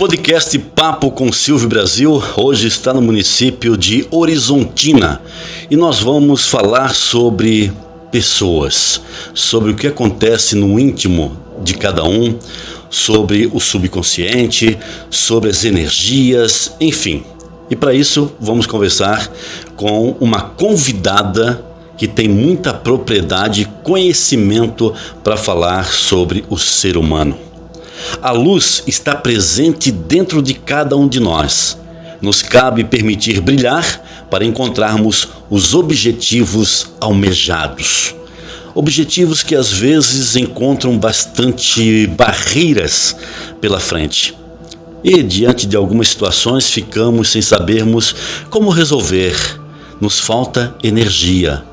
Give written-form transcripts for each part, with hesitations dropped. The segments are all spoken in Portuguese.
podcast Papo com Silvio Brasil hoje está no município de Horizontina e nós vamos falar sobre pessoas, sobre o que acontece no íntimo de cada um, sobre o subconsciente, sobre as energias, enfim. E para isso vamos conversar com uma convidada que tem muita propriedade e conhecimento para falar sobre o ser humano. A luz está presente dentro de cada um de nós. Nos cabe permitir brilhar para encontrarmos os objetivos almejados. Objetivos que às vezes encontram bastante barreiras pela frente. E diante de algumas situações ficamos sem sabermos como resolver. Nos falta energia.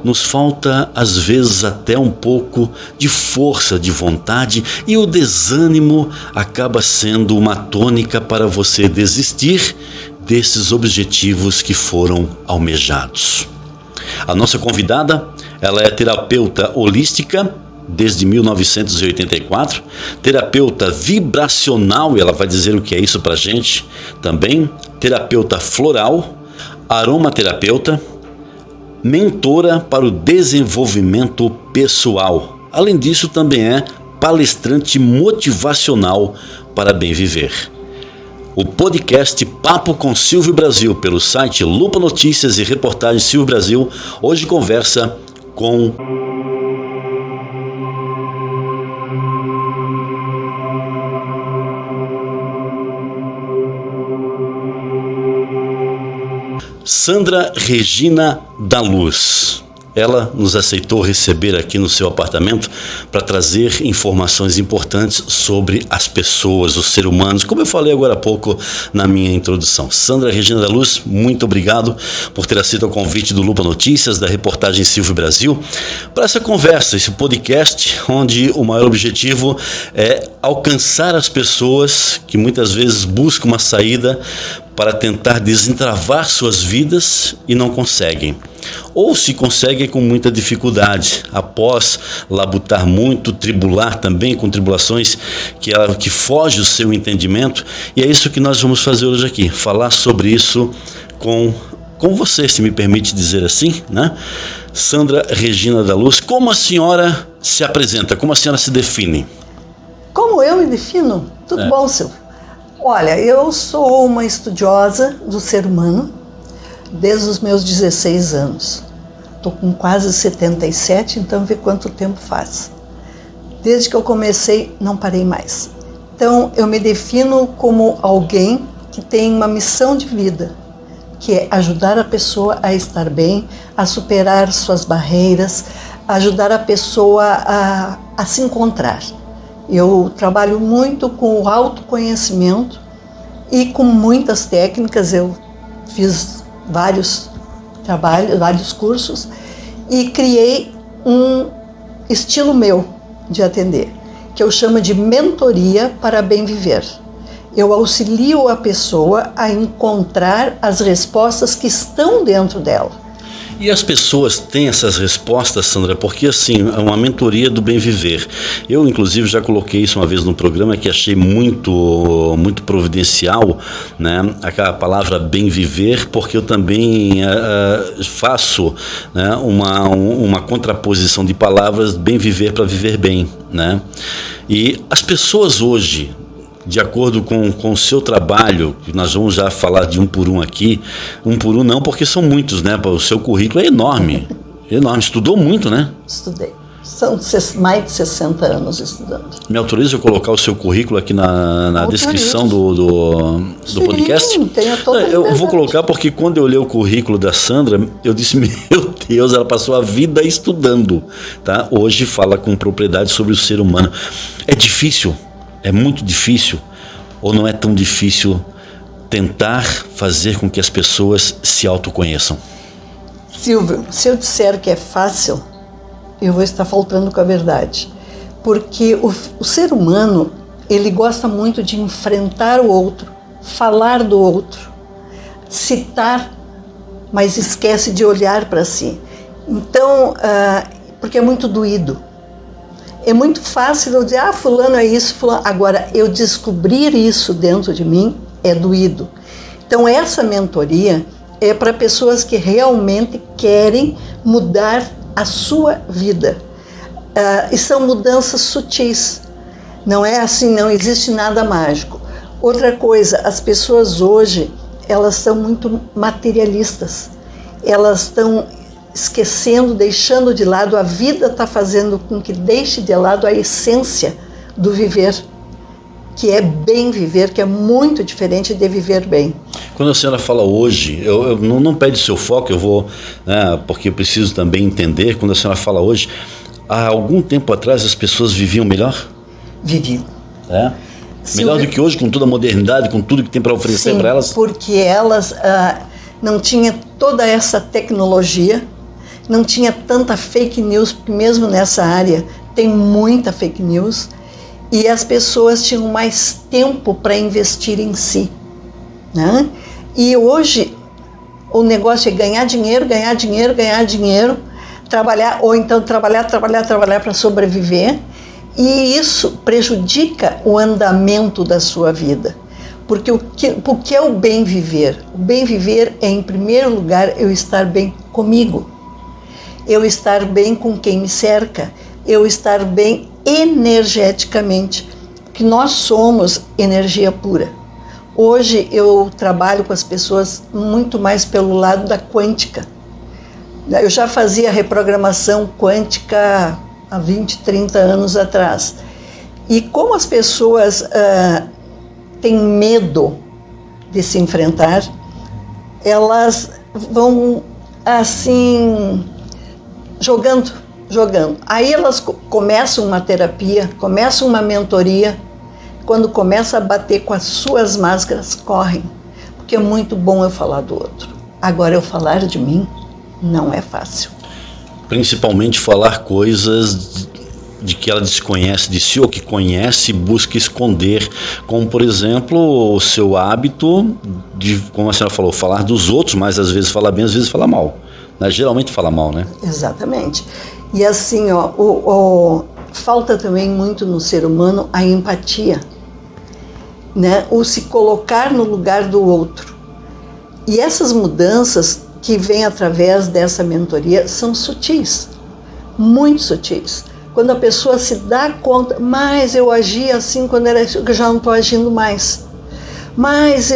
Nos falta, às vezes, até um pouco de força de vontade e o desânimo acaba sendo uma tônica para você desistir desses objetivos que foram almejados. A nossa convidada, ela é terapeuta holística desde 1984, terapeuta vibracional, e ela vai dizer o que é isso pra gente também, terapeuta floral, aromaterapeuta, mentora para o desenvolvimento pessoal. Além disso, também é palestrante motivacional para bem viver. O podcast Papo com Silvio Brasil, pelo site Lupa Notícias e Reportagens Silvio Brasil, hoje conversa com Sandra Regina da Luz. Ela nos aceitou receber aqui no seu apartamento para trazer informações importantes sobre as pessoas, os seres humanos, como eu falei agora há pouco na minha introdução. Sandra Regina da Luz, muito obrigado por ter aceito o convite do Lupa Notícias, da reportagem Silvio Brasil, para essa conversa, esse podcast, onde o maior objetivo é alcançar as pessoas que muitas vezes buscam uma saída para tentar desentravar suas vidas e não conseguem. Ou se conseguem com muita dificuldade, após labutar muito, tribular também com tribulações que fogem o seu entendimento. E é isso que nós vamos fazer hoje aqui, falar sobre isso com você, se me permite dizer assim, né? Sandra Regina da Luz, como a senhora se apresenta, como a senhora se define? Como eu me defino? Tudo bom, Silvio? Olha, eu sou uma estudiosa do ser humano desde os meus 16 anos. Estou com quase 77, então vê quanto tempo faz. Desde que eu comecei, não parei mais. Então, eu me defino como alguém que tem uma missão de vida, que é ajudar a pessoa a estar bem, a superar suas barreiras, ajudar a pessoa a se encontrar. Eu trabalho muito com o autoconhecimento e com muitas técnicas. Eu fiz vários trabalhos, vários cursos e criei um estilo meu de atender, que eu chamo de mentoria para bem viver. Eu auxilio a pessoa a encontrar as respostas que estão dentro dela. E as pessoas têm essas respostas, Sandra, porque assim, é uma mentoria do bem viver. Eu, inclusive, já coloquei isso uma vez no programa que achei muito providencial, né? A palavra bem viver, porque eu também faço, né, uma contraposição de palavras, bem viver para viver bem, né? E as pessoas hoje, de acordo com o seu trabalho, nós vamos já falar de um por um aqui, um por um não, porque são muitos, né? O seu currículo é enorme, enorme. Estudou muito, né? Estudei. São mais de 60 anos estudando. Me autoriza eu colocar o seu currículo aqui na descrição do podcast? Sim, tenho toda a liberdade. Eu vou colocar porque quando eu olhei o currículo da Sandra, eu disse, meu Deus, ela passou a vida estudando, tá? Hoje fala com propriedade sobre o ser humano. É difícil. É muito difícil, ou não é tão difícil tentar fazer com que as pessoas se autoconheçam? Silvio, se eu disser que é fácil, eu vou estar faltando com a verdade. Porque o ser humano, ele gosta muito de enfrentar o outro, falar do outro, citar, mas esquece de olhar para si. Então, porque é muito doído. É muito fácil eu dizer, fulano é isso, fulano. Agora, eu descobrir isso dentro de mim é doído. Então, essa mentoria é para pessoas que realmente querem mudar a sua vida. E são mudanças sutis. Não é assim, não existe nada mágico. Outra coisa, as pessoas hoje, elas são muito materialistas. Elas estão esquecendo, deixando de lado, a vida está fazendo com que deixe de lado a essência do viver, que é bem viver, que é muito diferente de viver bem. Quando a senhora fala hoje, eu não pede seu foco, eu vou, porque eu preciso também entender, quando a senhora fala hoje, há algum tempo atrás as pessoas viviam melhor? Viviam. Melhor do que hoje, com toda a modernidade, com tudo que tem para oferecer para elas? Porque elas não tinham toda essa tecnologia, não tinha tanta fake news, porque mesmo nessa área tem muita fake news, e as pessoas tinham mais tempo para investir em si, né? E hoje o negócio é ganhar dinheiro, trabalhar, ou então trabalhar para sobreviver, e isso prejudica o andamento da sua vida. Porque o que é o bem viver? O bem viver é, em primeiro lugar, eu estar bem comigo, eu estar bem com quem me cerca, eu estar bem energeticamente, porque nós somos energia pura. Hoje eu trabalho com as pessoas muito mais pelo lado da quântica. Eu já fazia reprogramação quântica há 20, 30 anos atrás. E como as pessoas têm medo de se enfrentar, elas vão assim jogando. Aí elas começam uma terapia, começam uma mentoria. Quando começa a bater com as suas máscaras, correm. Porque é muito bom eu falar do outro. Agora, eu falar de mim não é fácil. Principalmente falar coisas de que ela desconhece de si, ou que conhece e busca esconder, como por exemplo o seu hábito de, como a senhora falou, falar dos outros, mas às vezes fala bem, às vezes fala mal, né? Geralmente fala mal, né? Exatamente. E assim, falta também muito no ser humano a empatia, né? O se colocar no lugar do outro. E essas mudanças que vêm através dessa mentoria são sutis, muito sutis. Quando a pessoa se dá conta, mas eu agia assim quando era isso, eu já não estou agindo mais. Mas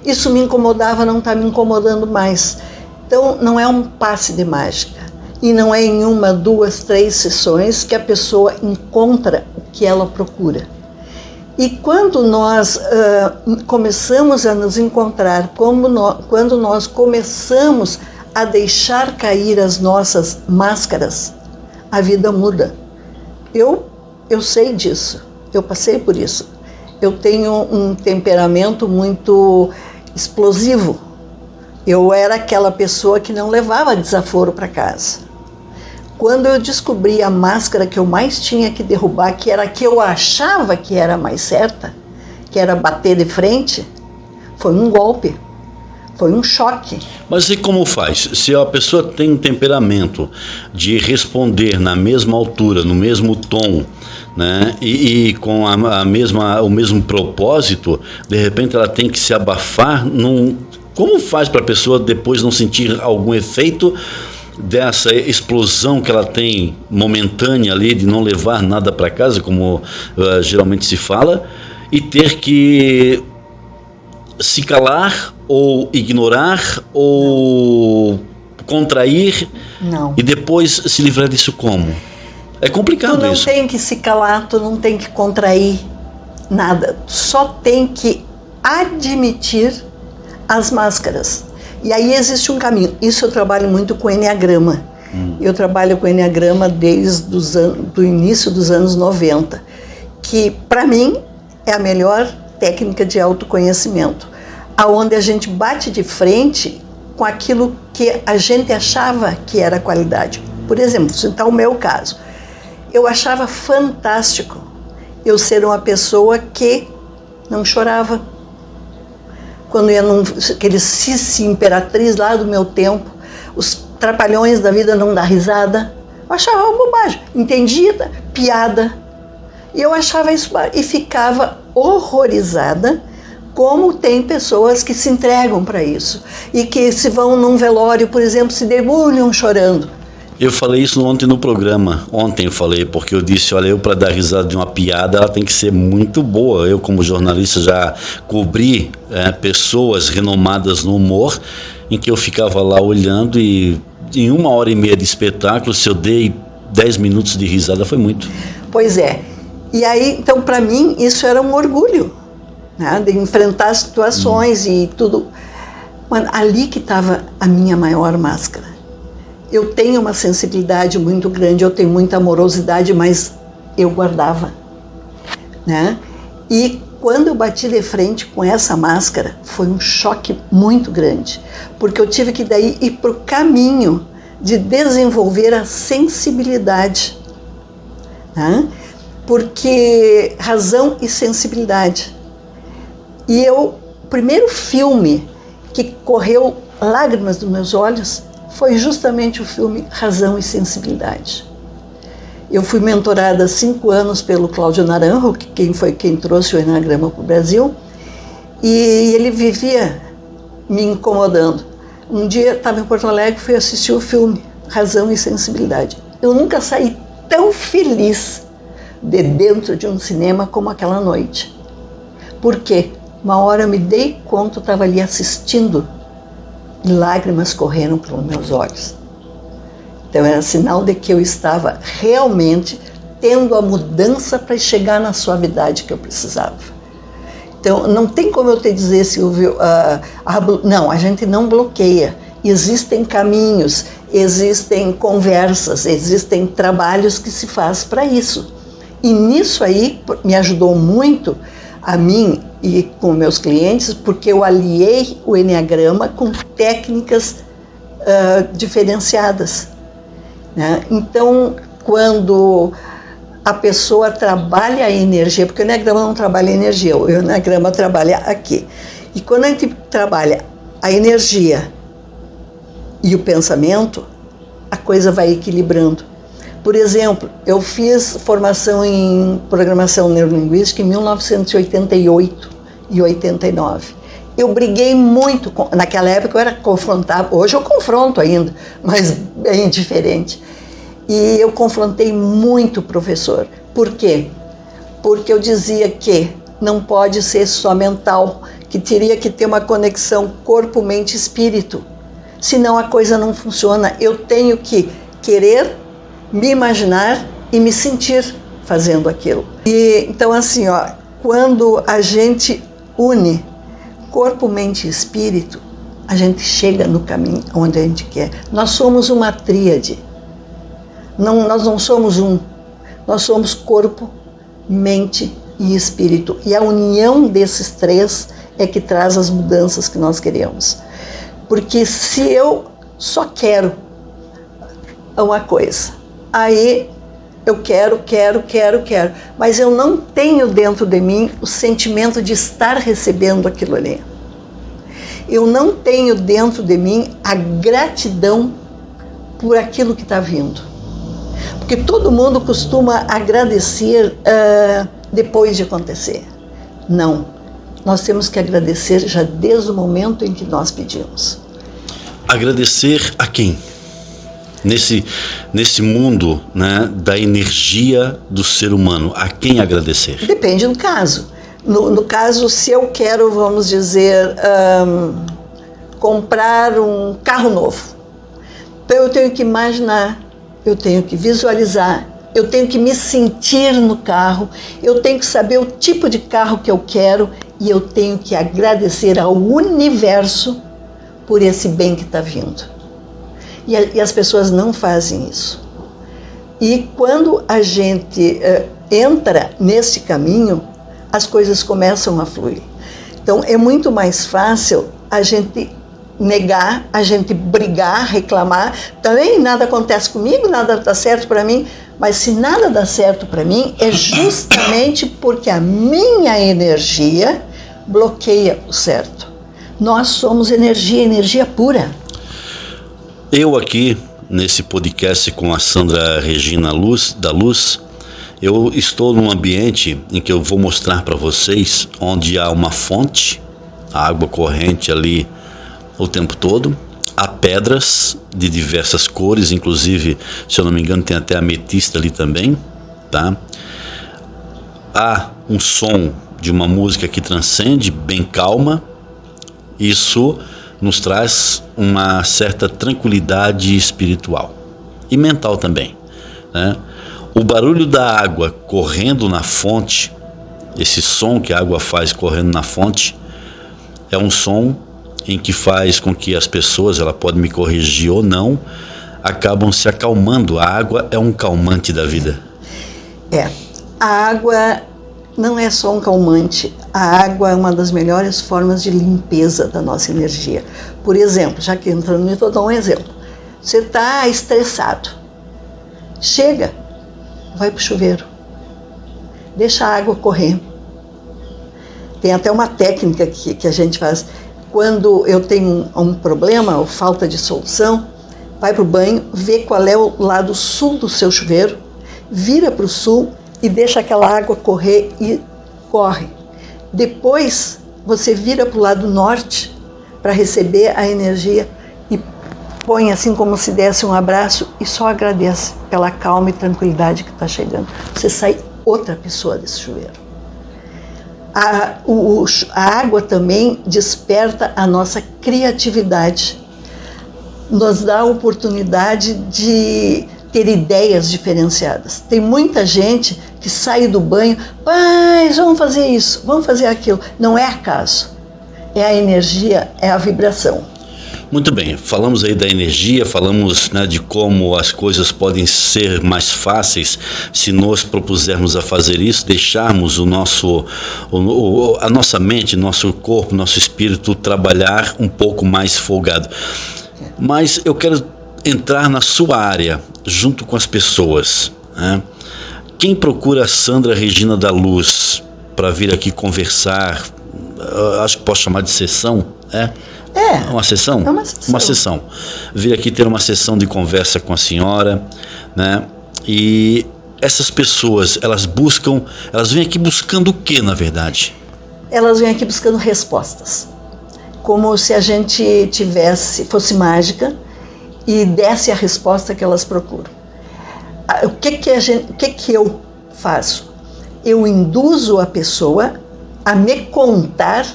isso me incomodava, não está me incomodando mais. Então, não é um passe de mágica. E não é em 1, 2, 3 sessões que a pessoa encontra o que ela procura. E quando nós começamos a nos encontrar, quando nós começamos a deixar cair as nossas máscaras, a vida muda. Eu sei disso, eu passei por isso. Eu tenho um temperamento muito explosivo. Eu era aquela pessoa que não levava desaforo para casa. Quando eu descobri a máscara que eu mais tinha que derrubar, que era a que eu achava que era mais certa, que era bater de frente, foi um golpe, foi um choque. Mas e como faz? Se a pessoa tem um temperamento de responder na mesma altura, no mesmo tom, né, e com o mesmo propósito, de repente ela tem que se abafar, como faz para a pessoa depois não sentir algum efeito dessa explosão que ela tem momentânea ali, de não levar nada para casa, como geralmente se fala, e ter que se calar ou ignorar ou contrair? Não. E depois se livrar disso como? É complicado isso. Tu não tem que se calar, tu não tem que contrair nada, só tem que admitir as máscaras. E aí existe um caminho. Isso eu trabalho muito com Enneagrama. Eu trabalho com Enneagrama desde do início dos anos 90, que para mim é a melhor técnica de autoconhecimento, aonde a gente bate de frente com aquilo que a gente achava que era qualidade. Por exemplo, citar o meu caso. Eu achava fantástico eu ser uma pessoa que não chorava. Quando ia aquele Cici Imperatriz lá do meu tempo, os trapalhões da vida não dá risada. achava uma bobagem. Entendia, piada. E eu achava isso e ficava horrorizada como tem pessoas que se entregam para isso. E que se vão num velório, por exemplo, se debulham chorando. Eu falei isso ontem no programa. Ontem eu falei, porque eu disse, olha, eu para dar risada de uma piada, ela tem que ser muito boa. Eu, como jornalista, já cobri pessoas renomadas no humor, em que eu ficava lá olhando e em 1h30 de espetáculo, se eu dei 10 minutos de risada, foi muito. Pois é. E aí, então, para mim, isso era um orgulho, né? De enfrentar situações e tudo. Mano, ali que estava a minha maior máscara. Eu tenho uma sensibilidade muito grande, eu tenho muita amorosidade, mas eu guardava, né? E quando eu bati de frente com essa máscara, foi um choque muito grande, porque eu tive que daí ir para o caminho de desenvolver a sensibilidade, né? Porque razão e sensibilidade. E o primeiro filme que correu lágrimas dos meus olhos foi justamente o filme Razão e Sensibilidade. Eu fui mentorada há 5 anos pelo Cláudio Naranjo, quem trouxe o Eneagrama para o Brasil, e ele vivia me incomodando. Um dia eu estava em Porto Alegre e fui assistir o filme Razão e Sensibilidade. Eu nunca saí tão feliz de dentro de um cinema como aquela noite. Por quê? Uma hora eu me dei conta, eu estava ali assistindo, e lágrimas correram pelos meus olhos. Então era sinal de que eu estava realmente tendo a mudança para chegar na suavidade que eu precisava. Então não tem como eu te dizer, Silvio, não, a gente não bloqueia. Existem caminhos, existem conversas, existem trabalhos que se faz para isso. E nisso aí me ajudou muito a mim e com meus clientes, porque eu aliei o Eneagrama com técnicas diferenciadas, né? Então, quando a pessoa trabalha a energia, porque o Eneagrama não trabalha a energia, o Eneagrama trabalha aqui. E quando a gente trabalha a energia e o pensamento, a coisa vai equilibrando. Por exemplo, eu fiz formação em programação neurolinguística em 1988 e 89. Eu briguei muito, naquela época eu era confrontável, hoje eu confronto ainda, mas bem diferente. E eu confrontei muito o professor. Por quê? Porque eu dizia que não pode ser só mental, que teria que ter uma conexão corpo, mente e espírito. Senão a coisa não funciona. Eu tenho que querer, me imaginar e me sentir fazendo aquilo. E então assim, quando a gente une corpo, mente e espírito, a gente chega no caminho onde a gente quer. Nós somos uma tríade. Nós não somos nós somos corpo, mente e espírito. E a união desses três é que traz as mudanças que nós queremos. Porque se eu só quero uma coisa, aí eu quero, mas eu não tenho dentro de mim o sentimento de estar recebendo aquilo ali. Eu não tenho dentro de mim a gratidão por aquilo que está vindo. Porque todo mundo costuma agradecer depois de acontecer. Não, nós temos que agradecer já desde o momento em que nós pedimos. Agradecer a quem? Nesse mundo, né, da energia do ser humano, a quem agradecer? Depende do caso. No caso, se eu quero, vamos dizer, comprar um carro novo, então eu tenho que imaginar, eu tenho que visualizar, eu tenho que me sentir no carro, eu tenho que saber o tipo de carro que eu quero e eu tenho que agradecer ao universo por esse bem que está vindo. E as pessoas não fazem isso. E quando a gente entra nesse caminho, as coisas começam a fluir. Então é muito mais fácil a gente negar, a gente brigar, reclamar. Também nada acontece comigo, nada dá certo para mim. Mas se nada dá certo para mim, é justamente porque a minha energia bloqueia o certo. Nós somos energia pura. Eu aqui, nesse podcast com a Sandra Regina da Luz, eu estou num ambiente em que eu vou mostrar para vocês onde há uma fonte, a água corrente ali o tempo todo, há pedras de diversas cores, inclusive, se eu não me engano, tem até ametista ali também, tá? Há um som de uma música que transcende, bem calma. Isso nos traz uma certa tranquilidade espiritual e mental também, né? O barulho da água correndo na fonte, esse som que a água faz correndo na fonte, é um som em que faz com que as pessoas, ela pode me corrigir ou não, acabam se acalmando. A água é um calmante da vida. A água não é só um calmante, a água é uma das melhores formas de limpeza da nossa energia. Por exemplo, já que entrando nisso, vou dar um exemplo. Você está estressado, chega, vai para o chuveiro, deixa a água correr. Tem até uma técnica que a gente faz. Quando eu tenho um problema ou falta de solução, vai para o banho, vê qual é o lado sul do seu chuveiro, vira para o sul e deixa aquela água correr e corre. Depois você vira para o lado norte para receber a energia e põe assim como se desse um abraço e só agradece pela calma e tranquilidade que está chegando. Você sai outra pessoa desse chuveiro. A água também desperta a nossa criatividade, nos dá a oportunidade de ter ideias diferenciadas. Tem muita gente que sai do banho, mas vamos fazer isso, vamos fazer aquilo. Não é acaso, é a energia, é a vibração. Muito bem, falamos aí da energia, falamos, né, de como as coisas podem ser mais fáceis se nós propusermos a fazer isso, deixarmos a nossa mente, nosso corpo, nosso espírito trabalhar um pouco mais folgado. Mas eu quero entrar na sua área, junto com as pessoas, né? Quem procura a Sandra Regina da Luz para vir aqui conversar, acho que posso chamar de sessão, uma sessão? É uma sessão. Uma sessão. Vir aqui ter uma sessão de conversa com a senhora, né? E essas pessoas, elas vêm aqui buscando o que, na verdade? Elas vêm aqui buscando respostas. Como se a gente fosse mágica e desse a resposta que elas procuram. O que eu faço? Eu induzo a pessoa a me contar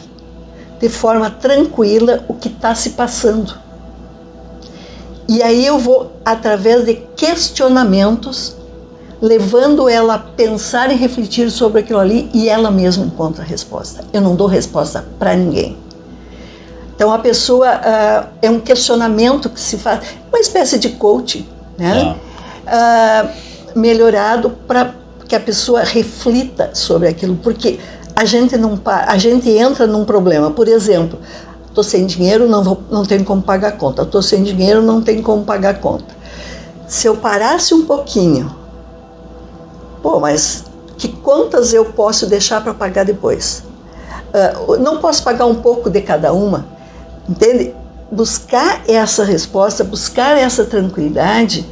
de forma tranquila o que está se passando. E aí eu vou, através de questionamentos, levando ela a pensar e refletir sobre aquilo ali e ela mesma encontra a resposta. Eu não dou resposta para ninguém. Então a pessoa, é um questionamento que se faz, uma espécie de coaching, né? Melhorado para que a pessoa reflita sobre aquilo, porque a gente entra num problema. Por exemplo, estou sem dinheiro, não tenho como pagar a conta. Estou sem dinheiro, não tenho como pagar a conta. Se eu parasse um pouquinho, mas que contas eu posso deixar para pagar depois? Não posso pagar um pouco de cada uma? Entende? Buscar essa resposta, buscar essa tranquilidade,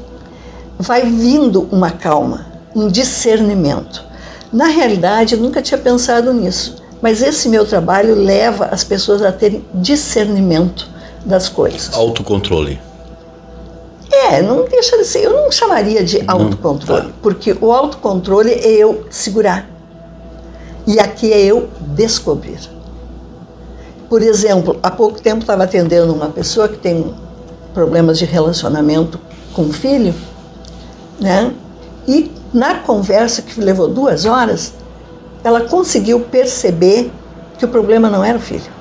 vai vindo uma calma, um discernimento. Na realidade, eu nunca tinha pensado nisso, mas esse meu trabalho leva as pessoas a terem discernimento das coisas. Autocontrole. Não deixa de ser, eu não chamaria de autocontrole, porque o autocontrole é eu segurar, e aqui é eu descobrir. Por exemplo, há pouco tempo estava atendendo uma pessoa que tem problemas de relacionamento com o filho, né? E na conversa, que levou 2 horas, ela conseguiu perceber que o problema não era o filho,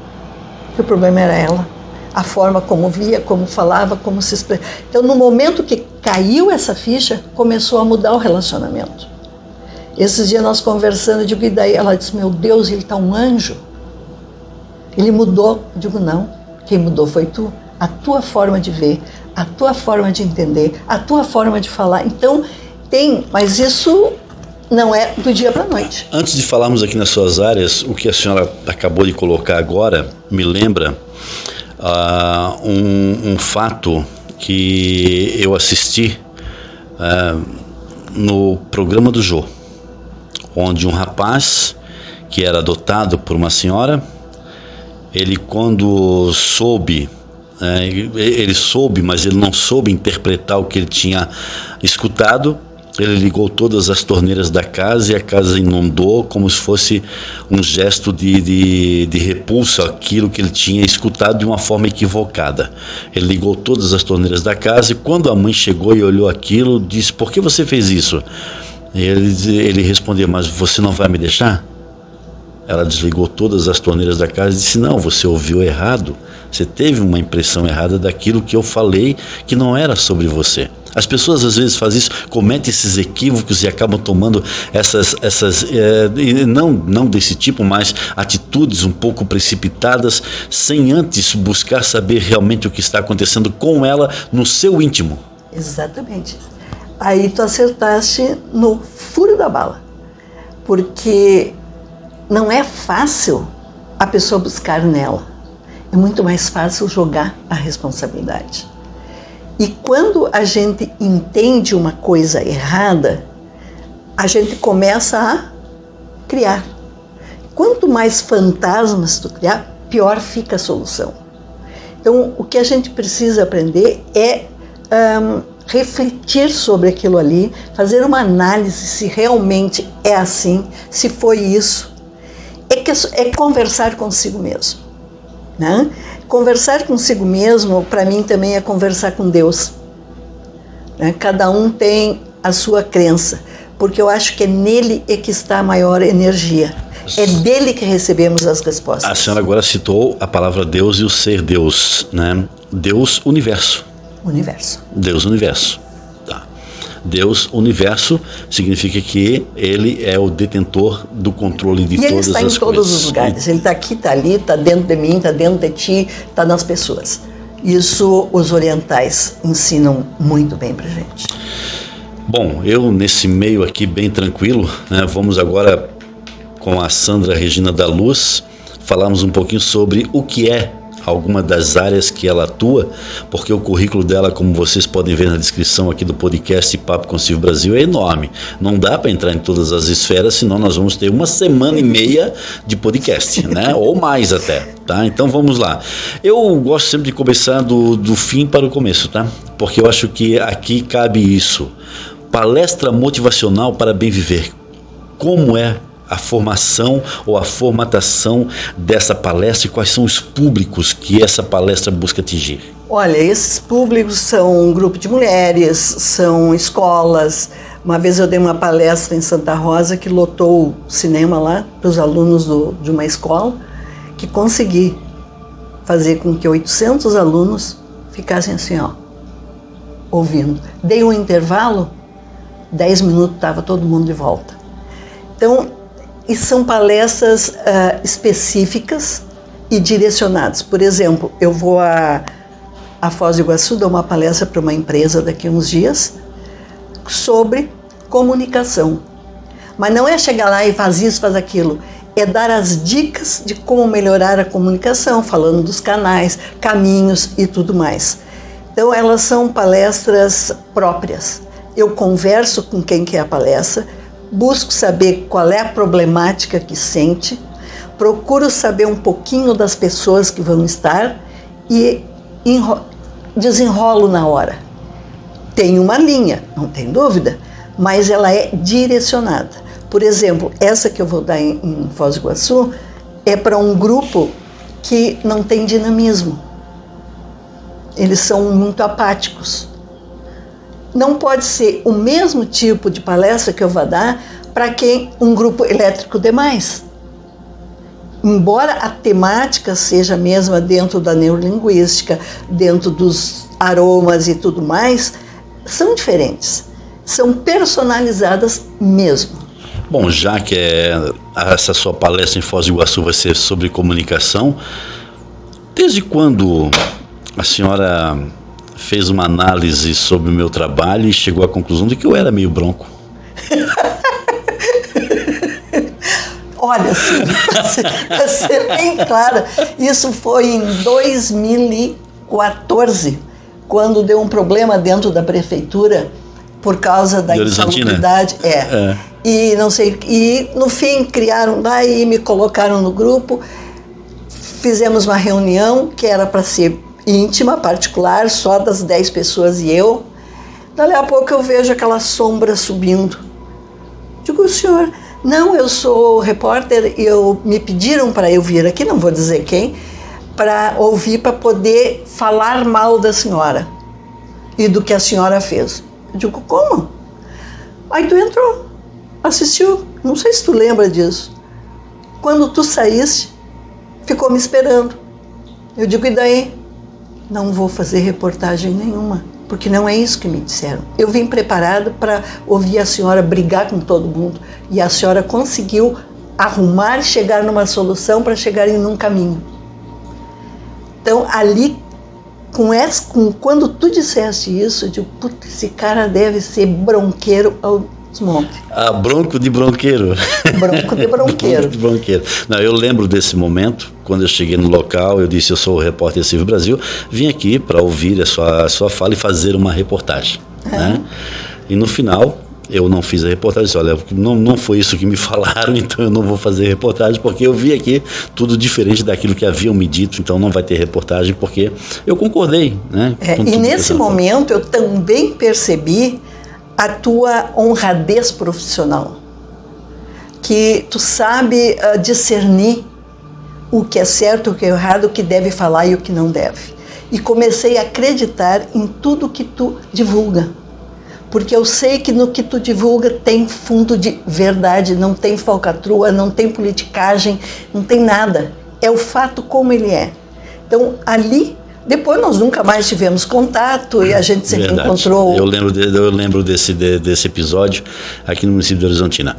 que o problema era ela, a forma como via, como falava, como se expressava. Então, no momento que caiu essa ficha, começou a mudar o relacionamento. Esses dias nós conversando, eu digo, e daí? Ela disse, meu Deus, ele está um anjo. Ele mudou. Eu digo, não, quem mudou foi tu. A tua forma de ver, a tua forma de entender, a tua forma de falar. Então, mas isso não é do dia para a noite. Antes de falarmos aqui nas suas áreas, o que a senhora acabou de colocar agora me lembra um fato que eu assisti no programa do Jô, onde um rapaz que era adotado por uma senhora, ele quando soube, ele soube, mas ele não soube interpretar o que ele tinha escutado. Ele ligou todas as torneiras da casa e a casa inundou como se fosse um gesto de repulsa àquilo que ele tinha escutado de uma forma equivocada. Ele ligou todas as torneiras da casa e quando a mãe chegou e olhou aquilo, disse: por que você fez isso? E ele respondeu: mas você não vai me deixar? Ela desligou todas as torneiras da casa e disse: não, você ouviu errado. Você teve uma impressão errada daquilo que eu falei, que não era sobre você. As pessoas às vezes fazem isso, cometem esses equívocos e acabam tomando não desse tipo, mas atitudes um pouco precipitadas, sem antes buscar saber realmente o que está acontecendo com ela no seu íntimo. Exatamente. Aí tu acertaste no furo da bala, porque não é fácil a pessoa buscar nela. É muito mais fácil jogar a responsabilidade. E quando a gente entende uma coisa errada, a gente começa a criar. Quanto mais fantasmas tu criar, pior fica a solução. Então, o que a gente precisa aprender é refletir sobre aquilo ali, fazer uma análise se realmente é assim, se foi isso. É conversar consigo mesmo. Né? Conversar consigo mesmo, para mim, também é conversar com Deus. Né? Cada um tem a sua crença, porque eu acho que é nele que está a maior energia. É dele que recebemos as respostas. A senhora agora citou a palavra Deus e o ser Deus, né? Deus, universo. Universo. Deus, universo. Tá. Deus, universo, significa que ele é o detentor do controle de todas as coisas. E ele está em todos os lugares. Ele está aqui, está ali, está dentro de mim, está dentro de ti, está nas pessoas. Isso os orientais ensinam muito bem pra gente. Bom, eu nesse meio aqui bem tranquilo, né, vamos agora com a Sandra Regina da Luz falarmos um pouquinho sobre o que é alguma das áreas que ela atua, porque o currículo dela, como vocês podem ver na descrição aqui do podcast Papo com Silvio Brasil, é enorme. Não dá para entrar em todas as esferas, senão nós vamos ter 1,5 de podcast, né? Ou mais até, tá? Então vamos lá. Eu gosto sempre de começar do fim para o começo, tá? Porque eu acho que aqui cabe isso. Palestra motivacional para bem viver. Como é a formação ou a formatação dessa palestra e quais são os públicos que essa palestra busca atingir? Olha, esses públicos são um grupo de mulheres, são escolas. Uma vez eu dei uma palestra em Santa Rosa que lotou o cinema lá para os alunos de uma escola, que consegui fazer com que 800 alunos ficassem assim, ó, ouvindo. Dei um intervalo, 10 minutos estava todo mundo de volta. Então, e são palestras específicas e direcionadas. Por exemplo, eu vou a Foz do Iguaçu dar uma palestra para uma empresa daqui a uns dias sobre comunicação. Mas não é chegar lá e faz isso, faz aquilo. É dar as dicas de como melhorar a comunicação, falando dos canais, caminhos e tudo mais. Então, elas são palestras próprias. Eu converso com quem quer a palestra, busco saber qual é a problemática que sente, procuro saber um pouquinho das pessoas que vão estar e desenrolo na hora. Tem uma linha, não tem dúvida, mas ela é direcionada. Por exemplo, essa que eu vou dar em Foz do Iguaçu é para um grupo que não tem dinamismo. Eles são muito apáticos. Não pode ser o mesmo tipo de palestra que eu vou dar para quem um grupo elétrico demais. Embora a temática seja a mesma dentro da neurolinguística, dentro dos aromas e tudo mais, são diferentes. São personalizadas mesmo. Bom, já que essa sua palestra em Foz do Iguaçu vai ser sobre comunicação, desde quando a senhora fez uma análise sobre o meu trabalho e chegou à conclusão de que eu era meio bronco? Olha, para ser bem clara, isso foi em 2014, quando deu um problema dentro da prefeitura por causa da insalubridade. E não sei, e no fim criaram lá e me colocaram no grupo. Fizemos uma reunião que era para ser íntima, particular, só das 10 pessoas e eu. Dali a pouco eu vejo aquela sombra subindo. Digo, o senhor, não, eu sou repórter e me pediram para eu vir aqui, não vou dizer quem, para ouvir, para poder falar mal da senhora e do que a senhora fez. Eu digo, como? Aí tu entrou, assistiu, não sei se tu lembra disso. Quando tu saíste, ficou me esperando. Eu digo, e daí? Não vou fazer reportagem nenhuma, porque não é isso que me disseram. Eu vim preparado para ouvir a senhora brigar com todo mundo, e a senhora conseguiu arrumar, chegar numa solução para chegarem num caminho. Então, ali, quando tu disseste isso, eu digo, puta, esse cara deve ser bronqueiro ao desmonte. Bronco de bronqueiro. Bronco de bronqueiro. Bronco de bronqueiro. Não, eu lembro desse momento, quando eu cheguei no local, eu disse, eu sou o repórter Silvio Brasil, vim aqui para ouvir a sua fala e fazer uma reportagem. Né? E no final, eu não fiz a reportagem, disse, olha, não foi isso que me falaram, então eu não vou fazer reportagem, porque eu vi aqui tudo diferente daquilo que haviam me dito, então não vai ter reportagem, porque eu concordei. Né, e nesse momento eu também percebi a tua honradez profissional, que tu sabe discernir o que é certo, o que é errado, o que deve falar e o que não deve. E comecei a acreditar em tudo que tu divulga, porque eu sei que no que tu divulga tem fundo de verdade, não tem falcatrua, não tem politicagem, não tem nada. É o fato como ele é. Então, ali, depois nós nunca mais tivemos contato e a gente se encontrou. Eu lembro desse episódio aqui no município de Horizontina.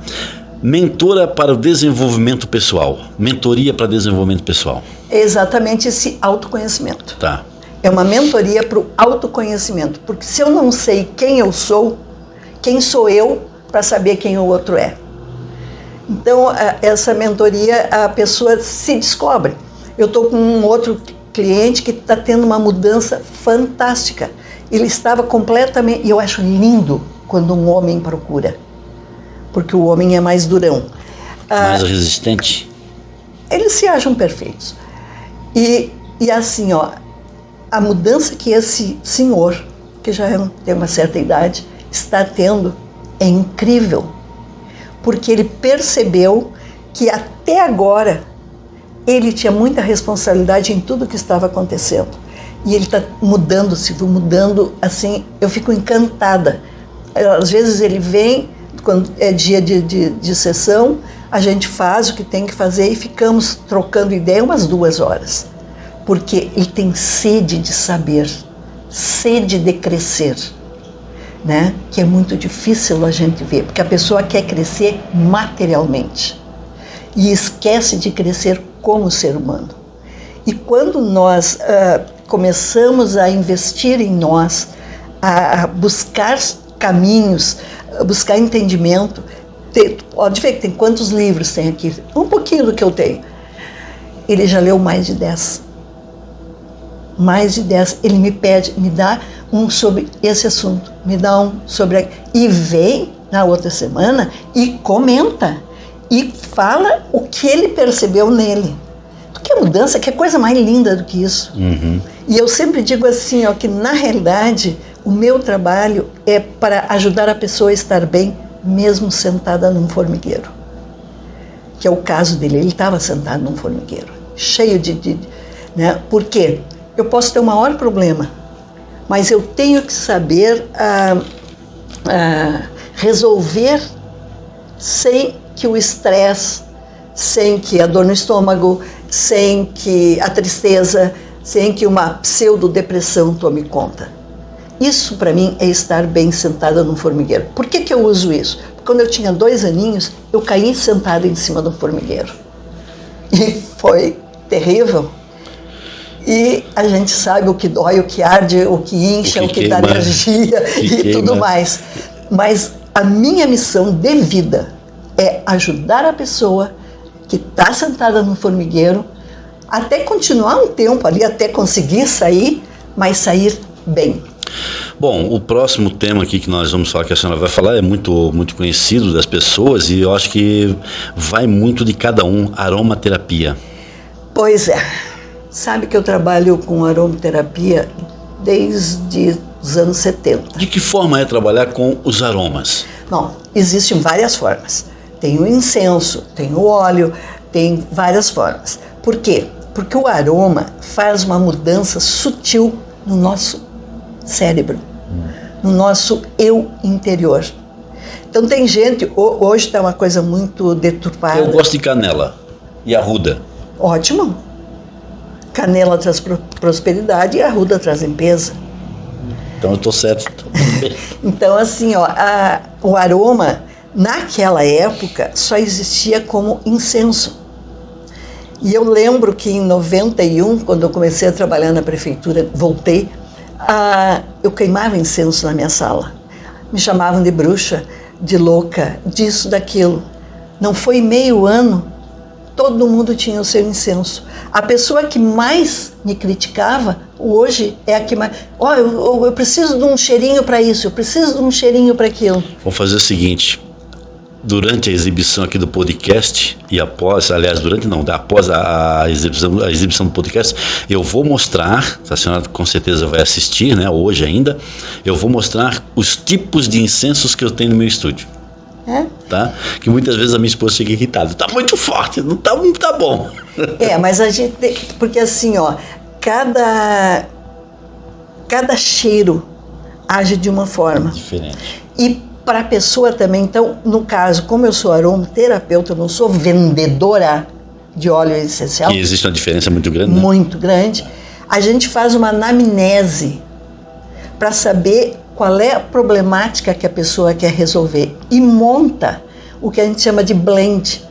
Mentora para o desenvolvimento pessoal. Mentoria para desenvolvimento pessoal. É exatamente esse autoconhecimento. Tá. É uma mentoria para o autoconhecimento. Porque se eu não sei quem eu sou, quem sou eu para saber quem o outro é? Então, essa mentoria, a pessoa se descobre. Eu estou com um outro cliente que está tendo uma mudança fantástica. Ele estava completamente... E eu acho lindo quando um homem procura. Porque o homem é mais durão. Mais resistente. Eles se acham perfeitos. E assim, ó, a mudança que esse senhor, que já tem uma certa idade, está tendo é incrível. Porque ele percebeu que até agora ele tinha muita responsabilidade em tudo que estava acontecendo. E ele está mudando, mudando, assim, eu fico encantada. Às vezes ele vem, quando é dia de sessão, a gente faz o que tem que fazer e ficamos trocando ideia umas 2 horas. Porque ele tem sede de saber, sede de crescer, né? Que é muito difícil a gente ver, porque a pessoa quer crescer materialmente e esquece de crescer como ser humano. E quando nós começamos a investir em nós, a buscar caminhos, a buscar entendimento, pode ver que tem quantos livros tem aqui, um pouquinho do que eu tenho. Ele já leu mais de 10. Mais de 10. Ele me pede, me dá um sobre esse assunto, me dá um sobre... E vem na outra semana e comenta. E fala o que ele percebeu nele. Que mudança, que coisa mais linda do que isso. Uhum. E eu sempre digo assim, ó, que na realidade o meu trabalho é para ajudar a pessoa a estar bem, mesmo sentada num formigueiro. Que é o caso dele, ele estava sentado num formigueiro, cheio né? Por quê? Eu posso ter o maior problema, mas eu tenho que saber resolver sem que o estresse, sem que a dor no estômago, sem que a tristeza, sem que uma pseudodepressão tome conta. Isso para mim é estar bem sentada num formigueiro. Por que eu uso isso? Porque quando eu tinha 2 aninhos, eu caí sentada em cima do formigueiro. E foi terrível. E a gente sabe o que dói, o que arde, o que incha, o que dá energia e tudo mais. Mas a minha missão de vida é ajudar a pessoa que está sentada no formigueiro até continuar um tempo ali, até conseguir sair, mas sair bem. Bom, o próximo tema aqui que nós vamos falar, que a senhora vai falar, é muito, muito conhecido das pessoas e eu acho que vai muito de cada um, aromaterapia. Pois é. Sabe que eu trabalho com aromaterapia desde os anos 70. De que forma é trabalhar com os aromas? Bom, existem várias formas. Tem o incenso, tem o óleo, tem várias formas. Por quê? Porque o aroma faz uma mudança sutil no nosso cérebro, no nosso eu interior. Então tem gente, hoje está uma coisa muito deturpada. Eu gosto de canela e arruda. Ótimo. Canela traz prosperidade e arruda traz limpeza. Então eu estou certo. Então assim, ó, o aroma naquela época só existia como incenso. E eu lembro que em 91, quando eu comecei a trabalhar na prefeitura, voltei, eu queimava incenso na minha sala. Me chamavam de bruxa, de louca, disso, daquilo. Não foi meio ano, todo mundo tinha o seu incenso. A pessoa que mais me criticava, hoje, é a que mais... eu preciso de um cheirinho para isso, eu preciso de um cheirinho para aquilo. Vamos fazer o seguinte... Durante a exibição aqui do podcast e após, aliás, após a exibição do podcast, eu vou mostrar, a senhora com certeza vai assistir, né, hoje ainda, eu vou mostrar os tipos de incensos que eu tenho no meu estúdio. Tá? Que muitas vezes a minha esposa fica irritada. Tá muito forte, não tá bom. Mas a gente tem, porque assim, ó, cada cheiro age de uma forma. Diferente. E para a pessoa também, então, no caso, como eu sou aromaterapeuta, eu não sou vendedora de óleo essencial. E existe uma diferença muito grande, né? Muito grande. A gente faz uma anamnese para saber qual é a problemática que a pessoa quer resolver e monta o que a gente chama de blend.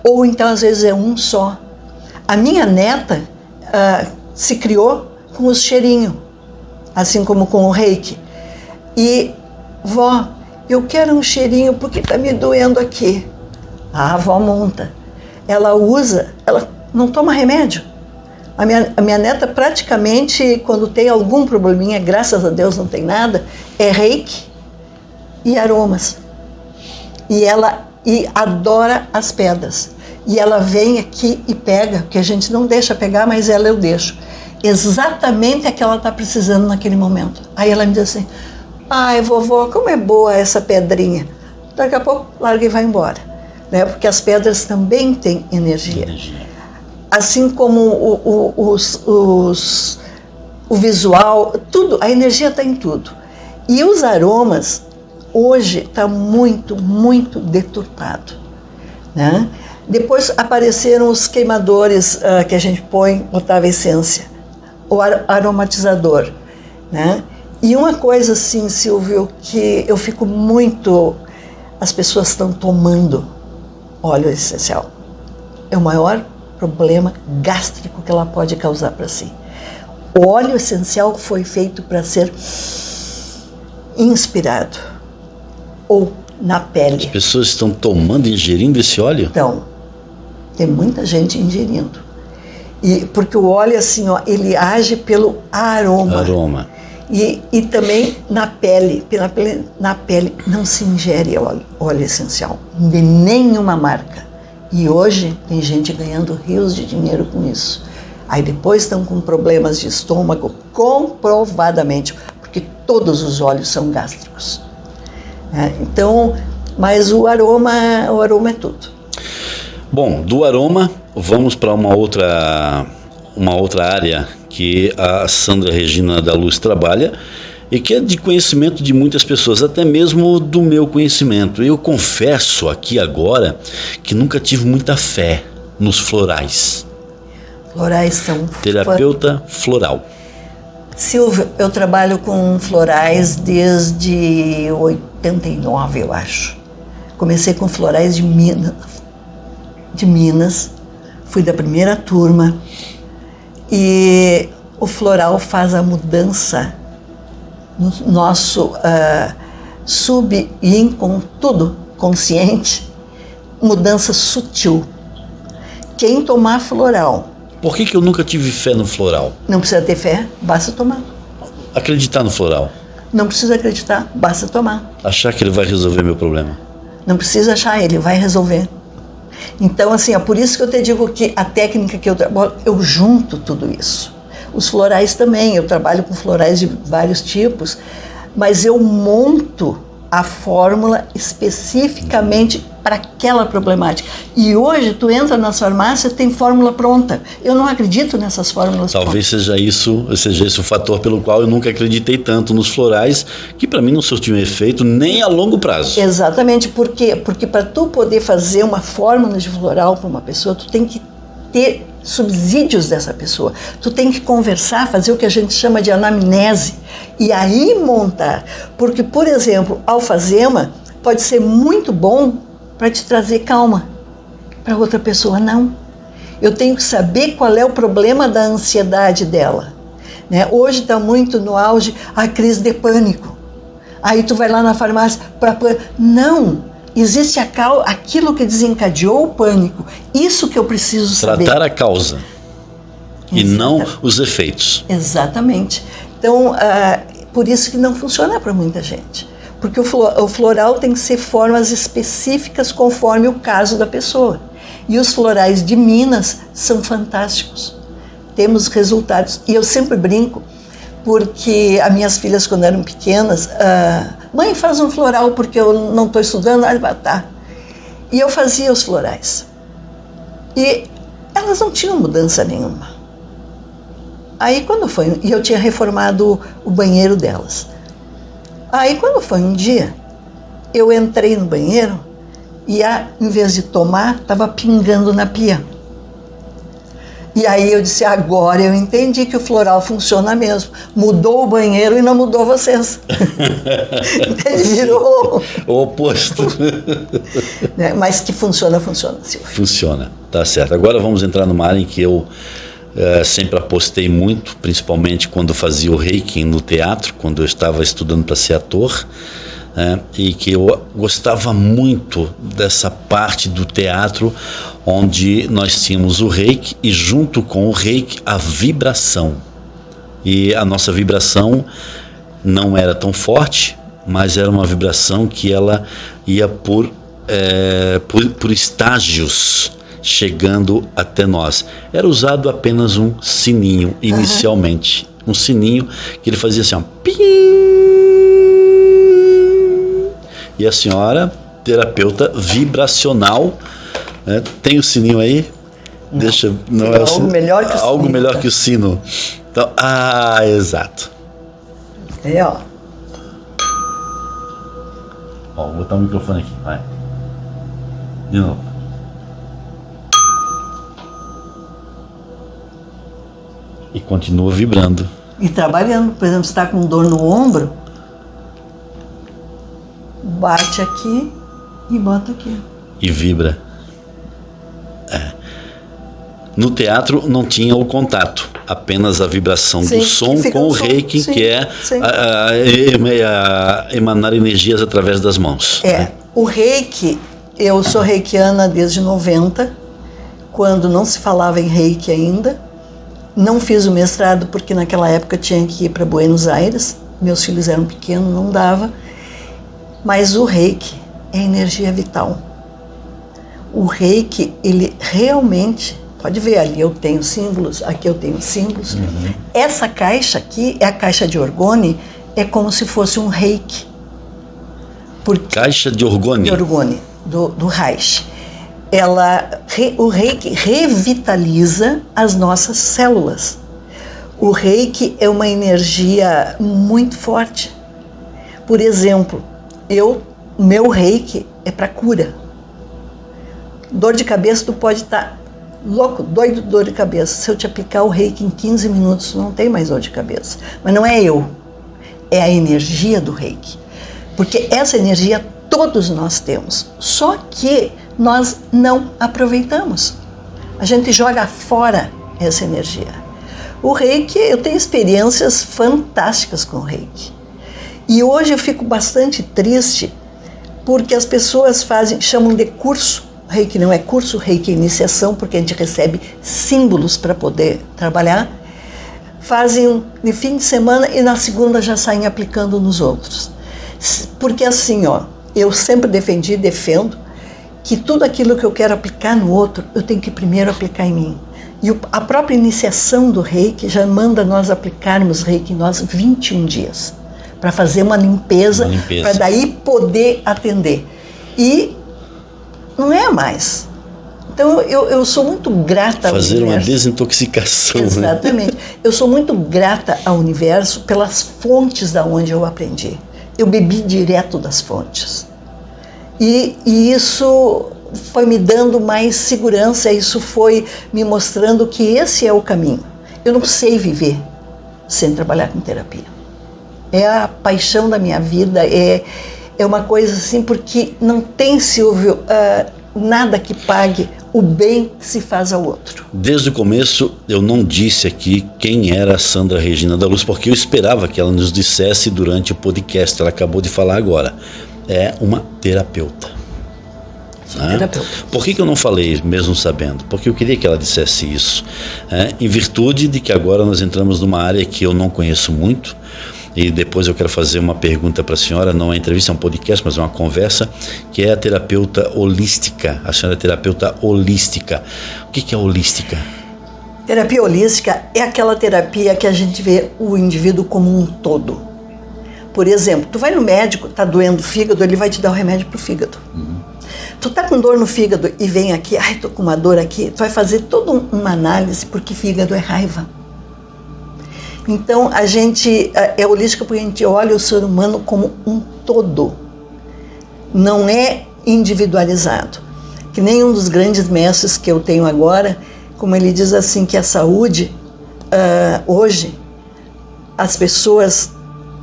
Ou então, às vezes, é um só. A minha neta se criou com os cheirinhos, assim como com o reiki. E, vó, eu quero um cheirinho porque está me doendo aqui. A avó monta. Ela usa, ela não toma remédio. A minha neta praticamente, quando tem algum probleminha, graças a Deus não tem nada, é reiki e aromas. E ela adora as pedras. E ela vem aqui e pega, porque a gente não deixa pegar, mas eu deixo. Exatamente a que ela está precisando naquele momento. Aí ela me diz assim, ai, vovó, como é boa essa pedrinha. Daqui a pouco larga e vai embora. Né? Porque as pedras também têm energia. Assim como o visual, tudo, a energia está em tudo. E os aromas, hoje, está muito, muito deturpado. Né? Depois apareceram os queimadores que a gente botava essência, o aromatizador. Né? E uma coisa assim, Silvio, que eu fico muito... As pessoas estão tomando óleo essencial. É o maior problema gástrico que ela pode causar para si. O óleo essencial foi feito para ser inspirado ou na pele. As pessoas estão tomando e ingerindo esse óleo? Então, tem muita gente ingerindo. Porque o óleo, assim, ó, ele age pelo aroma. E também na pele. Na pele não se ingere óleo essencial, de nenhuma marca. E hoje tem gente ganhando rios de dinheiro com isso. Aí depois estão com problemas de estômago, comprovadamente, porque todos os óleos são gástricos. Então, mas o aroma é tudo. Bom, do aroma, vamos para uma outra área que a Sandra Regina da Luz trabalha e que é de conhecimento de muitas pessoas, até mesmo do meu conhecimento. Eu confesso aqui agora que nunca tive muita fé nos florais. Florais são... Terapeuta floral. Silvio, eu trabalho com florais desde 89, eu acho. Comecei com florais de Minas, fui da primeira turma. E o floral faz a mudança no nosso tudo consciente, mudança sutil. Quem tomar floral... Por que eu nunca tive fé no floral? Não precisa ter fé, basta tomar. acreditar no floral. Não precisa acreditar, basta tomar. Achar que ele vai resolver meu problema. Não precisa achar, ele vai resolver. Então, assim, é por isso que eu te digo que a técnica que eu trabalho, eu junto tudo isso. Os florais também, eu trabalho com florais de vários tipos, mas eu monto a fórmula especificamente para aquela problemática. E hoje, tu entra nas farmácias, tem fórmula pronta. Eu não acredito nessas fórmulas Talvez prontas. seja esse o fator pelo qual eu nunca acreditei tanto nos florais, que para mim não surtiam efeito nem a longo prazo. Exatamente, por quê? Porque para tu poder fazer uma fórmula de floral para uma pessoa, tu tem que ter subsídios dessa pessoa. Tu tem que conversar, fazer o que a gente chama de anamnese e aí montar. Porque, por exemplo, alfazema pode ser muito bom para te trazer calma. Para outra pessoa, não. Eu tenho que saber qual é o problema da ansiedade dela. Né? Hoje está muito no auge a crise de pânico. Aí tu vai lá na farmácia para pânico. Não! Existe aquilo que desencadeou o pânico. Isso que eu preciso saber. Tratar a causa e não os efeitos. Exatamente. Então, por isso que não funciona para muita gente. Porque o floral tem que ser formas específicas conforme o caso da pessoa. E os florais de Minas são fantásticos. Temos resultados. E eu sempre brinco, porque as minhas filhas, quando eram pequenas, mãe, faz um floral porque eu não estou estudando. Tá. E eu fazia os florais. E elas não tinham mudança nenhuma. Aí quando foi, e eu tinha reformado o banheiro delas. Aí quando foi um dia, eu entrei no banheiro e em vez de tomar, estava pingando na pia. E aí eu disse, agora eu entendi que o floral funciona mesmo. Mudou o banheiro e não mudou vocês. Virou o oposto. Mas que funciona, Silvio. Funciona, tá certo. Agora vamos entrar numa área em que eu sempre apostei muito, principalmente quando fazia o Reiki no teatro, quando eu estava estudando para ser ator, e que eu gostava muito dessa parte do teatro onde nós tínhamos o Reiki e junto com o Reiki a vibração. E a nossa vibração não era tão forte, mas era uma vibração que ela ia por estágios, chegando até nós. Era usado apenas um sininho inicialmente, um sininho que ele fazia assim, ó, pim! E a senhora, terapeuta vibracional, tem o sininho aí? Não é o sininho. Melhor que o algo sino. Melhor que o sino. Então, exato. Ó. Vou botar o microfone aqui, vai. De novo. E continua vibrando. E trabalhando. Por exemplo, se está com dor no ombro, bate aqui e bota aqui. E vibra. No teatro não tinha o contato, apenas a vibração do som com o Reiki, que é emanar energias através das mãos. O Reiki, eu sou reikiana desde 90, quando não se falava em Reiki ainda. Não fiz o mestrado porque naquela época tinha que ir para Buenos Aires, meus filhos eram pequenos, não dava. Mas o Reiki é energia vital. O Reiki, ele realmente, pode ver ali, eu tenho símbolos, aqui eu tenho símbolos. Uhum. Essa caixa aqui é a caixa de orgone, é como se fosse um Reiki. Caixa de orgone? De orgone, do Reich. O Reiki revitaliza as nossas células. O Reiki é uma energia muito forte. Por exemplo, meu Reiki é para cura. Dor de cabeça, tu pode estar louco, doido de dor de cabeça. Se eu te aplicar o Reiki em 15 minutos, tu não tem mais dor de cabeça. Mas não é eu, é a energia do Reiki. Porque essa energia todos nós temos, só que nós não aproveitamos. A gente joga fora essa energia. O Reiki, eu tenho experiências fantásticas com o Reiki. E hoje eu fico bastante triste porque as pessoas chamam de curso. Reiki não é curso, Reiki é iniciação, porque a gente recebe símbolos para poder trabalhar. fazem de fim de semana e na segunda já saem aplicando nos outros. Porque assim, ó, eu sempre defendi e defendo que tudo aquilo que eu quero aplicar no outro, eu tenho que primeiro aplicar em mim. E a própria iniciação do Reiki já manda nós aplicarmos Reiki em nós 21 dias, para fazer uma limpeza. Para daí poder atender. E não é mais. Então eu sou muito grata ao universo. Fazer uma desintoxicação. Exatamente. Né? Eu sou muito grata ao universo pelas fontes da onde eu aprendi. Eu bebi direto das fontes. E isso foi me dando mais segurança, isso foi me mostrando que esse é o caminho. Eu não sei viver sem trabalhar com terapia. É a paixão da minha vida, é uma coisa assim, porque não tem, Silvio, nada que pague o bem que se faz ao outro. Desde o começo eu não disse aqui quem era a Sandra Regina da Luz, porque eu esperava que ela nos dissesse durante o podcast. Ela acabou de falar agora. É uma terapeuta. Terapeuta. Por que eu não falei, mesmo sabendo? Porque eu queria que ela dissesse isso, em virtude de que agora nós entramos numa área que eu não conheço muito, e depois eu quero fazer uma pergunta para a senhora, não é entrevista, é um podcast, mas é uma conversa, que é a terapeuta holística. A senhora é terapeuta holística. O que é holística? Terapia holística é aquela terapia que a gente vê o indivíduo como um todo. Por exemplo, tu vai no médico, tá doendo o fígado, ele vai te dar o remédio pro fígado. Tu tá com dor no fígado e vem aqui, ai, tô com uma dor aqui, tu vai fazer toda uma análise, porque fígado é raiva. Então, a gente é holística porque a gente olha o ser humano como um todo. Não é individualizado. Que nem um dos grandes mestres que eu tenho agora, como ele diz assim, que a saúde, hoje, as pessoas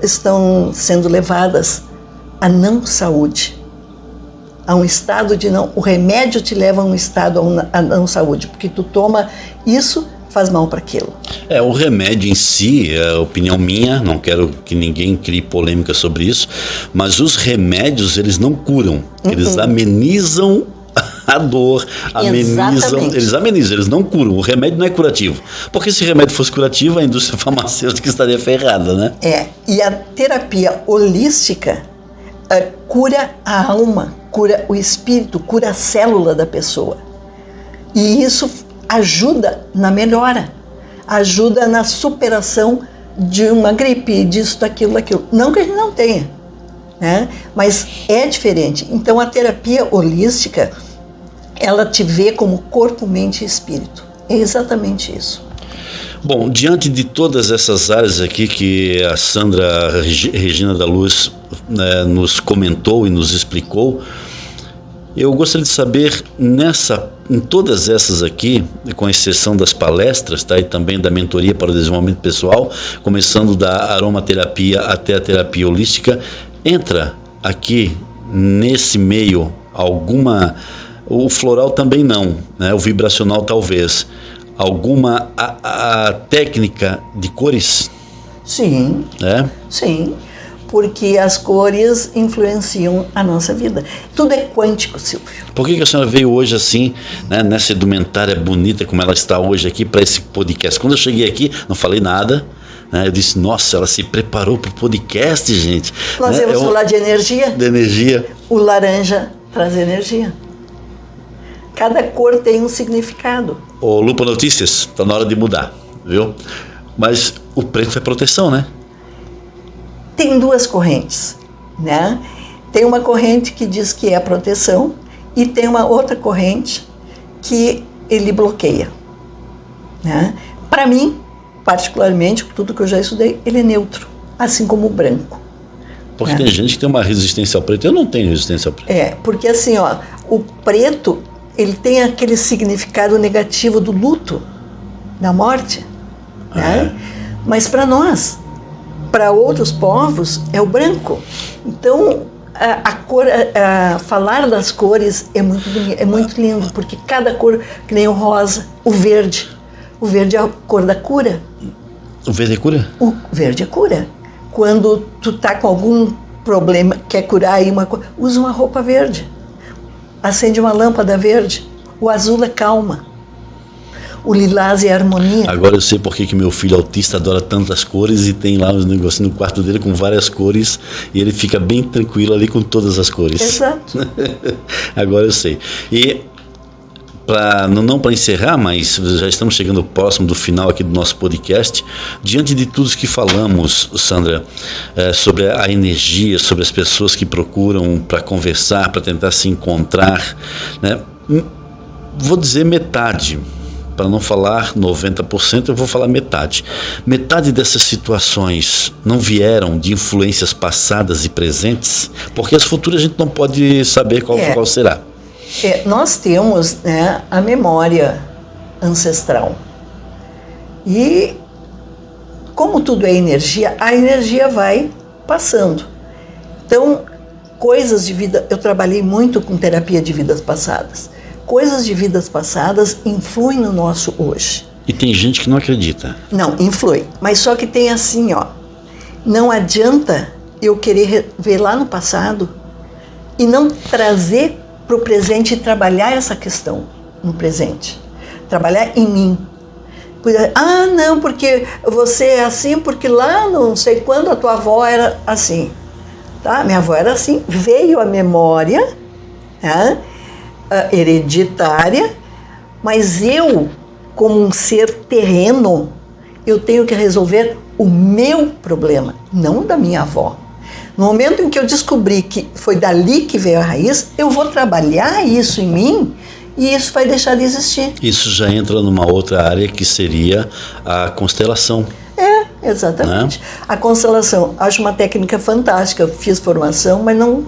estão sendo levadas à não saúde, a um estado de não... O remédio te leva a um estado a não saúde, porque tu toma isso, faz mal para aquilo. O remédio em si, é a opinião minha, não quero que ninguém crie polêmica sobre isso, mas os remédios, eles não curam, eles amenizam a dor, eles amenizam, eles não curam. O remédio não é curativo, porque se o remédio fosse curativo, a indústria farmacêutica estaria ferrada, né? E a terapia holística cura a alma, cura o espírito, cura a célula da pessoa. E isso ajuda na melhora, ajuda na superação de uma gripe, disso, daquilo. Não que a gente não tenha, né? Mas é diferente. Então a terapia holística, ela te vê como corpo, mente e espírito. É exatamente isso. Bom, diante de todas essas áreas aqui que a Sandra Regina da Luz nos comentou e nos explicou, eu gostaria de saber, em todas essas aqui, com exceção das palestras, tá, e também da mentoria para o desenvolvimento pessoal, começando da aromaterapia até a terapia holística, entra aqui nesse meio alguma... O floral também não, né? O vibracional talvez. Alguma a técnica de cores? Sim. Sim, porque as cores influenciam a nossa vida. Tudo é quântico, Silvio. Por que a senhora veio hoje assim, né, nessa indumentária bonita como ela está hoje aqui para esse podcast? Quando eu cheguei aqui, não falei nada, né, eu disse, nossa, ela se preparou para o podcast, gente. Nós vamos falar de energia. De energia. O laranja traz energia. Cada cor tem um significado. Ô, Lupa Notícias, está na hora de mudar, viu? Mas o preto é proteção, né? Tem duas correntes, né? Tem uma corrente que diz que é proteção e tem uma outra corrente que ele bloqueia, né? Para mim, particularmente, tudo que eu já estudei, ele é neutro, assim como o branco. Porque tem gente que tem uma resistência ao preto. Eu não tenho resistência ao preto. Porque assim, ó, o preto... ele tem aquele significado negativo do luto, da morte, né? Mas para nós, para outros povos, é o branco. Então, a cor, falar das cores é muito lindo, porque cada cor, que nem o rosa, o verde é a cor da cura. O verde é cura? O verde é cura. Quando tu tá com algum problema, quer curar aí uma coisa, usa uma roupa verde. Acende uma lâmpada verde. O azul é calma. O lilás é harmonia. Agora eu sei por que meu filho autista adora tantas cores e tem lá uns negocinhos no quarto dele com várias cores e ele fica bem tranquilo ali com todas as cores. Exato. Agora eu sei. E não para encerrar, mas já estamos chegando próximo do final aqui do nosso podcast. Diante de tudo que falamos, Sandra, sobre a energia, sobre as pessoas que procuram para conversar, para tentar se encontrar, né? Vou dizer metade. Para não falar 90%, eu vou falar metade. Metade dessas situações não vieram de influências passadas e presentes, porque as futuras a gente não pode saber qual será. Nós temos, né, a memória ancestral. E como tudo é energia, a energia vai passando. Então, coisas de vida... Eu trabalhei muito com terapia de vidas passadas. Coisas de vidas passadas influem no nosso hoje. E tem gente que não acredita. Não, influi. Mas só que tem assim, ó. Não adianta eu querer ver lá no passado e não trazer para o presente e trabalhar essa questão no presente. Trabalhar em mim. Não, porque você é assim, porque lá não sei quando a tua avó era assim. Tá? Minha avó era assim. Veio a memória, tá? Hereditária, mas eu, como um ser terreno, eu tenho que resolver o meu problema, não da minha avó. No momento em que eu descobri que foi dali que veio a raiz, eu vou trabalhar isso em mim e isso vai deixar de existir. Isso já entra numa outra área que seria a constelação. Exatamente. Né? A constelação, acho uma técnica fantástica. Eu fiz formação, mas não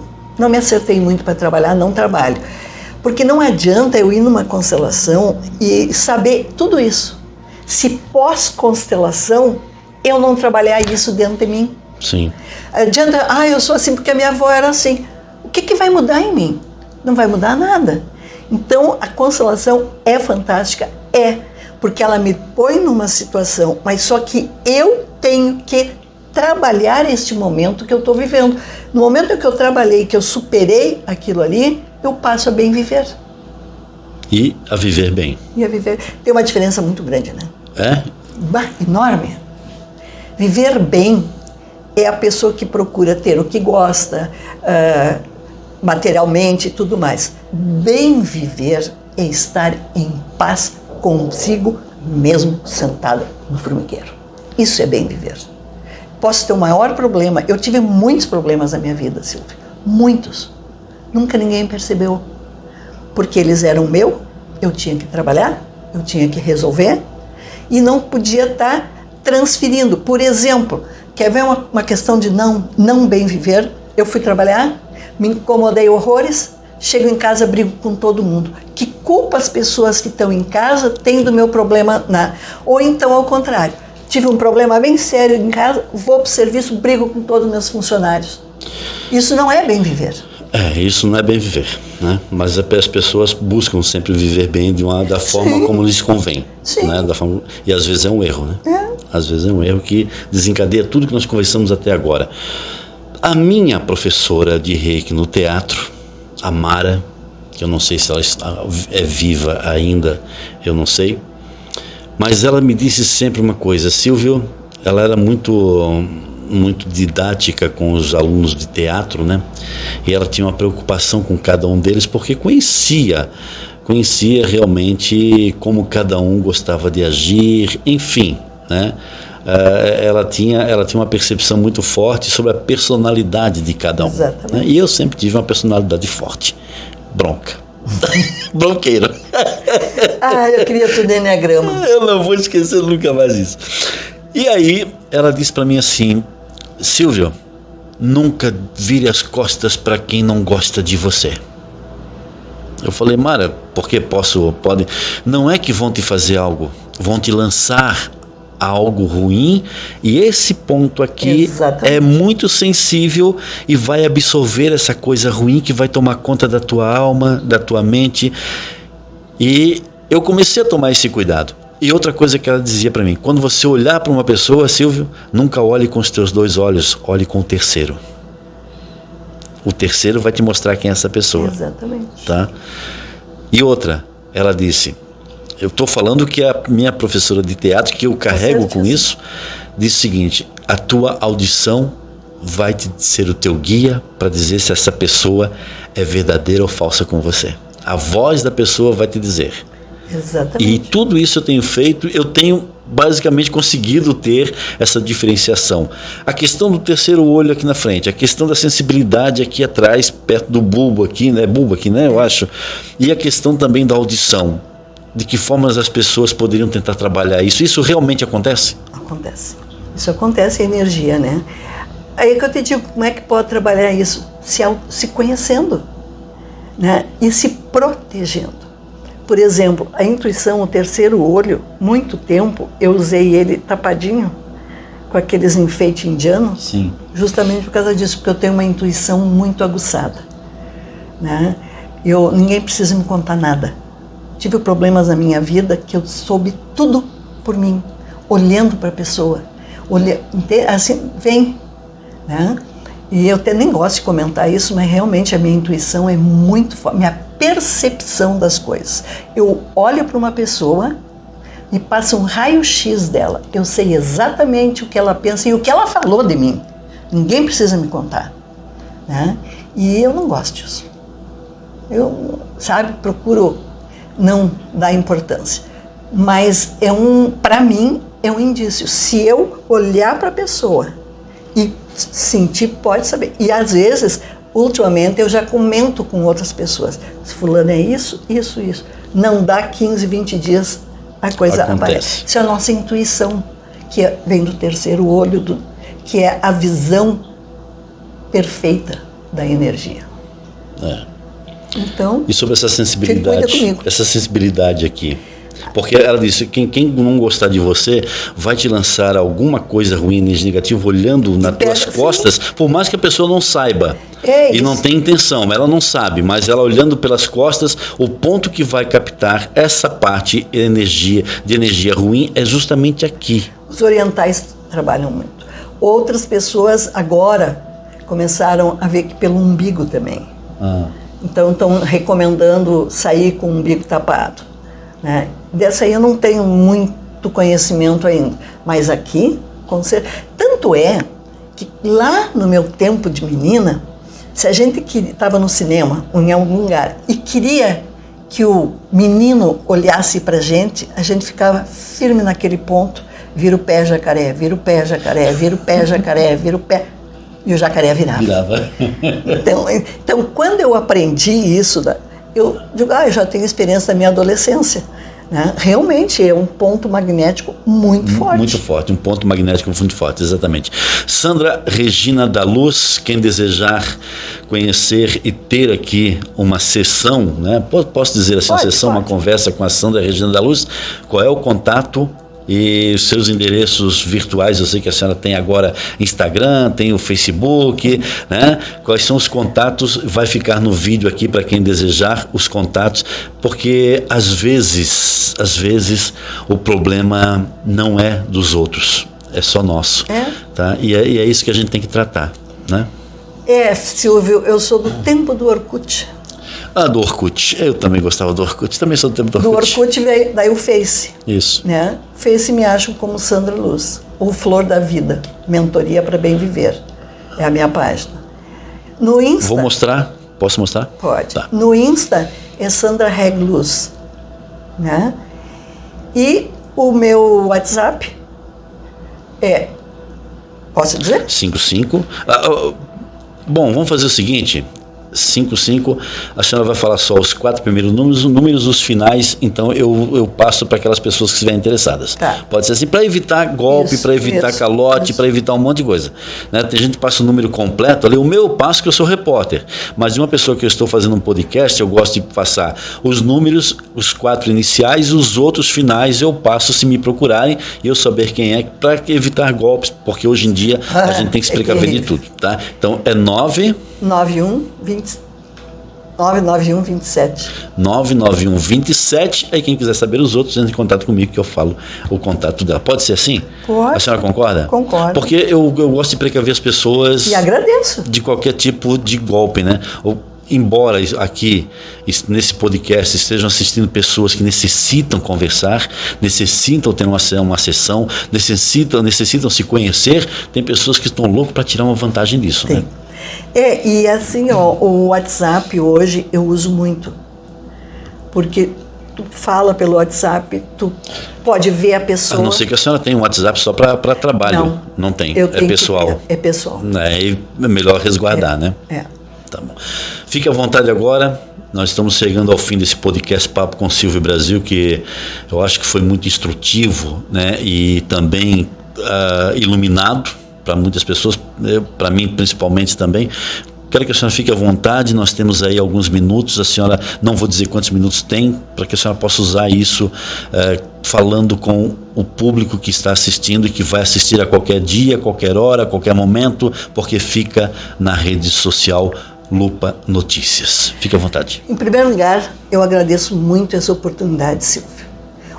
me acertei muito para trabalhar, não trabalho. Porque não adianta eu ir numa constelação e saber tudo isso. Se pós-constelação eu não trabalhar isso dentro de mim. Sim. Adianta, eu sou assim porque a minha avó era assim. O que vai mudar em mim? Não vai mudar nada. Então a constelação é fantástica, porque ela me põe numa situação, mas só que eu tenho que trabalhar este momento que eu estou vivendo. No momento em que eu trabalhei, que eu superei aquilo ali, eu passo a bem viver. E a viver bem. Tem uma diferença muito grande, né? Enorme. Viver bem é a pessoa que procura ter o que gosta, materialmente e tudo mais. Bem viver é estar em paz consigo mesmo sentado no formigueiro. Isso é bem viver. Posso ter o maior problema. Eu tive muitos problemas na minha vida, Silvia. Muitos. Nunca ninguém percebeu. Porque eles eram eu tinha que trabalhar, eu tinha que resolver e não podia estar transferindo. Por exemplo, quer ver uma questão de não bem viver? Eu fui trabalhar, me incomodei horrores, chego em casa, brigo com todo mundo. Que culpa as pessoas que estão em casa têm do meu problema? Ou então, ao contrário, tive um problema bem sério em casa, vou para o serviço, brigo com todos os meus funcionários. Isso não é bem viver. Isso não é bem viver, né? Mas as pessoas buscam sempre viver bem da forma como lhes convém. Sim. Né? E às vezes é um erro, né? Às vezes é um erro que desencadeia tudo que nós conversamos até agora. A minha professora de Reiki no teatro, a Mara, que eu não sei se ela é viva ainda, eu não sei, mas ela me disse sempre uma coisa, Silvio, ela era muito didática com os alunos de teatro, né? E ela tinha uma preocupação com cada um deles, porque conhecia realmente como cada um gostava de agir, enfim, né? Ela tinha uma percepção muito forte sobre a personalidade de cada um. Exatamente. Né? E eu sempre tive uma personalidade forte, bronca. Bronqueiro. Eu queria tudo enneagrama. Eu não vou esquecer nunca mais isso. E aí ela disse para mim assim, Silvio, nunca vire as costas para quem não gosta de você. Eu falei, Mara, porque pode? Não é que vão te fazer algo, vão te lançar algo ruim, e esse ponto aqui Exatamente. É muito sensível e vai absorver essa coisa ruim que vai tomar conta da tua alma, da tua mente. E eu comecei a tomar esse cuidado. E outra coisa que ela dizia para mim, quando você olhar para uma pessoa, Silvio, nunca olhe com os teus 2 olhos, olhe com o terceiro. O terceiro vai te mostrar quem é essa pessoa. Exatamente. Tá? E outra, ela disse, Eu estou falando que a minha professora de teatro, que eu carrego com isso, disse o seguinte: a tua audição vai ser o teu guia para dizer se essa pessoa é verdadeira ou falsa com você. A voz da pessoa vai te dizer. Exatamente. E tudo isso eu tenho feito, eu tenho basicamente conseguido ter essa diferenciação. A questão do terceiro olho aqui na frente, a questão da sensibilidade aqui atrás, perto do bulbo aqui, né? Bulbo aqui, né? Eu acho. E a questão também da audição. De que formas as pessoas poderiam tentar trabalhar isso? Isso realmente acontece? Acontece. Isso acontece, é energia, né? Aí é que eu te digo, como é que pode trabalhar isso? Se conhecendo, né? E se protegendo. Por exemplo, a intuição, o terceiro olho, muito tempo eu usei ele tapadinho, com aqueles enfeites indianos. Sim. Justamente por causa disso, porque eu tenho uma intuição muito aguçada, né? Ninguém precisa me contar nada. Tive problemas na minha vida que eu soube tudo por mim, olhando para a pessoa. Assim, vem, né? E eu até nem gosto de comentar isso, mas realmente a minha intuição é muito forte, minha percepção das coisas. Eu olho para uma pessoa e passo um raio-x dela. Eu sei exatamente o que ela pensa e o que ela falou de mim. Ninguém precisa me contar, né? E eu não gosto disso. Eu, procuro não dar importância. Mas para mim, é um indício. Se eu olhar para a pessoa e sentir, pode saber. E às vezes, ultimamente, eu já comento com outras pessoas. Fulano é isso, isso, isso. Não dá 15, 20 dias, a coisa aparece. Isso é a nossa intuição, que vem do terceiro olho, que é a visão perfeita da energia. Então, e sobre essa sensibilidade aqui, porque ela disse, quem não gostar de você vai te lançar alguma coisa ruim, energia negativa, olhando nas tuas costas, por mais que a pessoa não saiba e não tem intenção, ela não sabe, mas ela olhando pelas costas, o ponto que vai captar essa parte de energia ruim é justamente aqui. Os orientais trabalham muito. Outras pessoas agora começaram a ver que pelo umbigo também. Então estão recomendando sair com o umbigo tapado, né? Dessa aí eu não tenho muito conhecimento ainda, mas aqui, com certeza. Tanto é que lá no meu tempo de menina, se a gente estava no cinema ou em algum lugar e queria que o menino olhasse pra gente, a gente ficava firme naquele ponto, vira o pé, jacaré, vira o pé, jacaré, vira o pé, jacaré, vira o pé. E o jacaré virava. Então, quando eu aprendi isso, eu digo, eu já tenho experiência da minha adolescência. Né? Realmente é um ponto magnético muito forte. Muito forte, um ponto magnético muito forte, exatamente. Sandra Regina da Luz, quem desejar conhecer e ter aqui uma sessão, né? Posso dizer assim, uma conversa com a Sandra Regina da Luz, qual é o contato? E os seus endereços virtuais, eu sei que a senhora tem agora Instagram, tem o Facebook, né? Quais são os contatos? Vai ficar no vídeo aqui para quem desejar os contatos, porque às vezes o problema não é dos outros, é só nosso. Tá? E é isso que a gente tem que tratar, né? Silvio, eu sou do tempo do Orkut. Do Orkut. Eu também gostava do Orkut. Também sou do tempo do Orkut. Do Orkut veio daí o Face. Isso. Né? Face me acham como Sandra Luz. Ou Flor da Vida. Mentoria para Bem Viver. É a minha página. No Insta... Vou mostrar? Posso mostrar? Pode. Tá. No Insta é Sandra Reg Luz. Né? E o meu WhatsApp é... Posso dizer? 55. Bom, vamos fazer o seguinte... 55, a senhora vai falar só os 4 primeiros números, os finais, então eu passo para aquelas pessoas que estiverem interessadas. Tá. Pode ser assim, para evitar golpe, para evitar calote, para evitar um monte de coisa. Né? Tem gente que passa o número completo, ali o meu eu passo que eu sou repórter, mas de uma pessoa que eu estou fazendo um podcast, eu gosto de passar os números, os 4 iniciais, os outros finais eu passo se me procurarem e eu saber quem é, para evitar golpes, porque hoje em dia a gente tem que se precaver de tudo. Tá? Então é 99127. 99127. Aí quem quiser saber os outros, entre em contato comigo que eu falo o contato dela. Pode ser assim? Pode. A senhora concorda? Concordo. Porque eu gosto de precaver as pessoas. E agradeço. De qualquer tipo de golpe, né? embora aqui nesse podcast estejam assistindo pessoas que necessitam conversar, necessitam ter uma sessão, necessitam se conhecer, tem pessoas que estão loucas para tirar uma vantagem disso, né? E assim, o WhatsApp hoje eu uso muito, porque tu fala pelo WhatsApp, tu pode ver a pessoa. A não ser que a senhora tenha um WhatsApp só para trabalho. Não tem, é pessoal. É pessoal. É melhor resguardar, né? Tá bom. Fique à vontade agora. Nós estamos chegando ao fim desse podcast Papo com Silvio Brasil, que eu acho que foi muito instrutivo, né? E também iluminado para muitas pessoas, para mim principalmente também. Quero que a senhora fique à vontade, nós temos aí alguns minutos, a senhora, não vou dizer quantos minutos tem, para que a senhora possa usar isso falando com o público que está assistindo e que vai assistir a qualquer dia, a qualquer hora, a qualquer momento, porque fica na rede social Lupa Notícias. Fique à vontade. Em primeiro lugar, eu agradeço muito essa oportunidade, Silvio.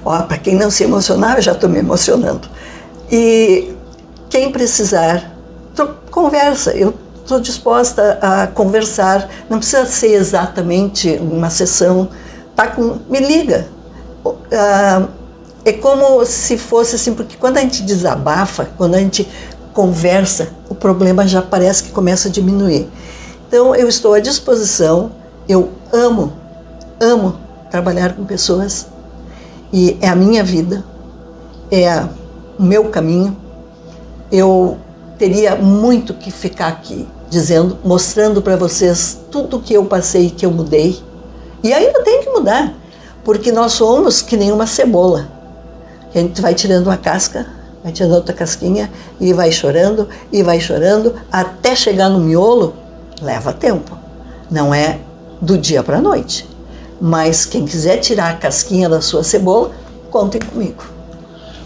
Para quem não se emocionar, eu já estou me emocionando. E quem precisar, conversa. Eu estou disposta a conversar, não precisa ser exatamente uma sessão, me liga. É como se fosse assim, porque quando a gente desabafa, quando a gente conversa, o problema já parece que começa a diminuir. Então eu estou à disposição, eu amo trabalhar com pessoas, e é a minha vida, é o meu caminho. Eu teria muito que ficar aqui dizendo, mostrando para vocês tudo que eu passei, que eu mudei. E ainda tem que mudar, porque nós somos que nem uma cebola. A gente vai tirando uma casca, vai tirando outra casquinha, e vai chorando, até chegar no miolo, leva tempo. Não é do dia para a noite. Mas quem quiser tirar a casquinha da sua cebola, contem comigo.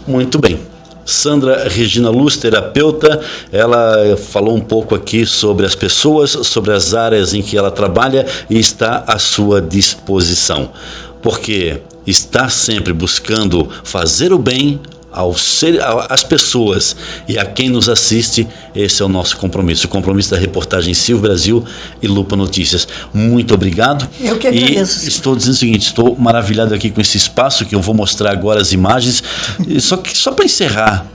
Muito bem. Sandra Regina Luz, terapeuta, ela falou um pouco aqui sobre as pessoas, sobre as áreas em que ela trabalha e está à sua disposição, porque está sempre buscando fazer o bem às pessoas e a quem nos assiste. Esse é o nosso compromisso, o compromisso da reportagem Silvio Brasil e Lupa Notícias. Muito obrigado. Eu que agradeço. E estou dizendo o seguinte, estou maravilhado aqui com esse espaço que eu vou mostrar agora as imagens. Só para encerrar,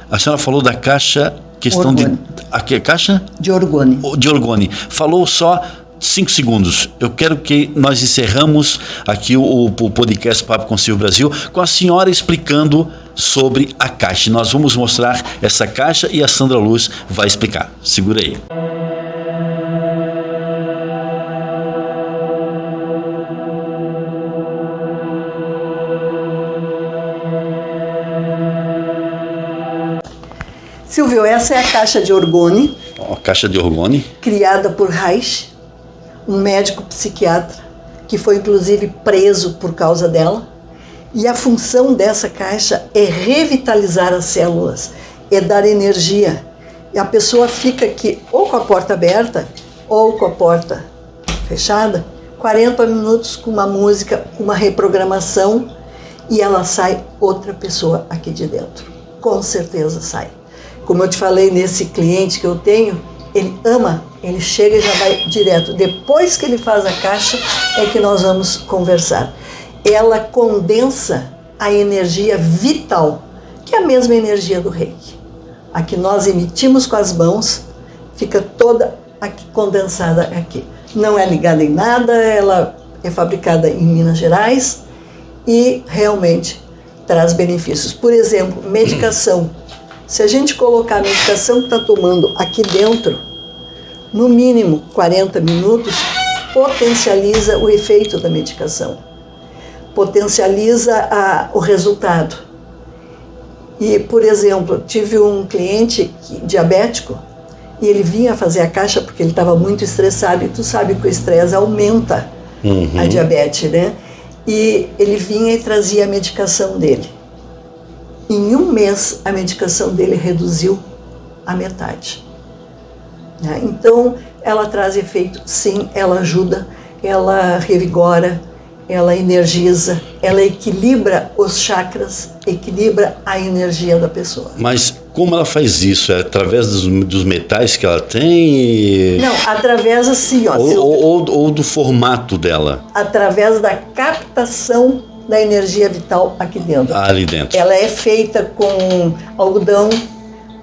a senhora falou da caixa, Orgone. Aqui é caixa? De orgone. De orgone. Falou só 5 segundos. Eu quero que nós encerramos aqui o podcast Papo com Silvio Brasil com a senhora explicando sobre a caixa. Nós vamos mostrar essa caixa e a Sandra Luz vai explicar. Segura aí. Silvio, essa é a caixa de orgone. A caixa de orgone. Criada por Reich, um médico psiquiatra que foi inclusive preso por causa dela. E a função dessa caixa é revitalizar as células, é dar energia. E a pessoa fica aqui ou com a porta aberta ou com a porta fechada, 40 minutos com uma música, com uma reprogramação, e ela sai outra pessoa aqui de dentro. Com certeza sai. Como eu te falei, nesse cliente que eu tenho, ele ama, ele chega e já vai direto. Depois que ele faz a caixa, é que nós vamos conversar. Ela condensa a energia vital, que é a mesma energia do Reiki. A que nós emitimos com as mãos, fica toda aqui, condensada aqui. Não é ligada em nada, ela é fabricada em Minas Gerais e realmente traz benefícios. Por exemplo, medicação. Se a gente colocar a medicação que está tomando aqui dentro, no mínimo 40 minutos, potencializa o efeito da medicação, potencializa o resultado. E, por exemplo, tive um cliente diabético e ele vinha fazer a caixa porque ele estava muito estressado, e tu sabe que o estresse aumenta a diabetes, né? E ele vinha e trazia a medicação dele. Em 1 mês, a medicação dele reduziu a metade. Então, ela traz efeito, sim, ela ajuda, ela revigora, ela energiza, ela equilibra os chakras, equilibra a energia da pessoa. Mas Como ela faz isso? É através dos metais que ela tem? Não, através assim, ó. Ou do formato dela? Através da captação da energia vital aqui dentro. Ali dentro. Ela é feita com algodão,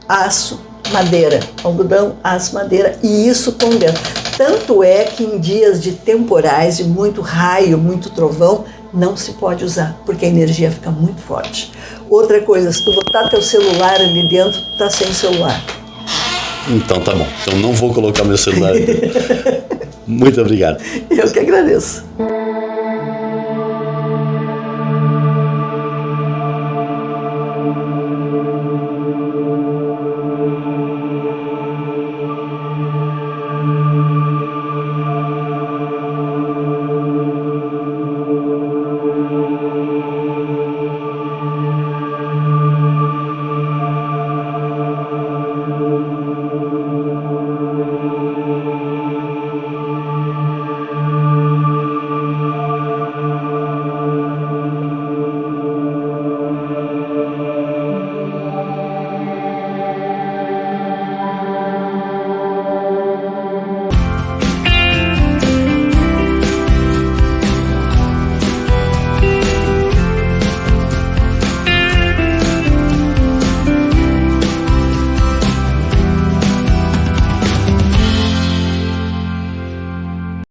aço, madeira. Algodão, aço, madeira, e isso condensa. Tanto é que em dias de temporais, de muito raio, muito trovão, não se pode usar, porque a energia fica muito forte. Outra coisa, se tu botar teu celular ali dentro, tu tá sem celular. Então tá bom. Então não vou colocar meu celular ali dentro. Muito obrigado. Eu que agradeço.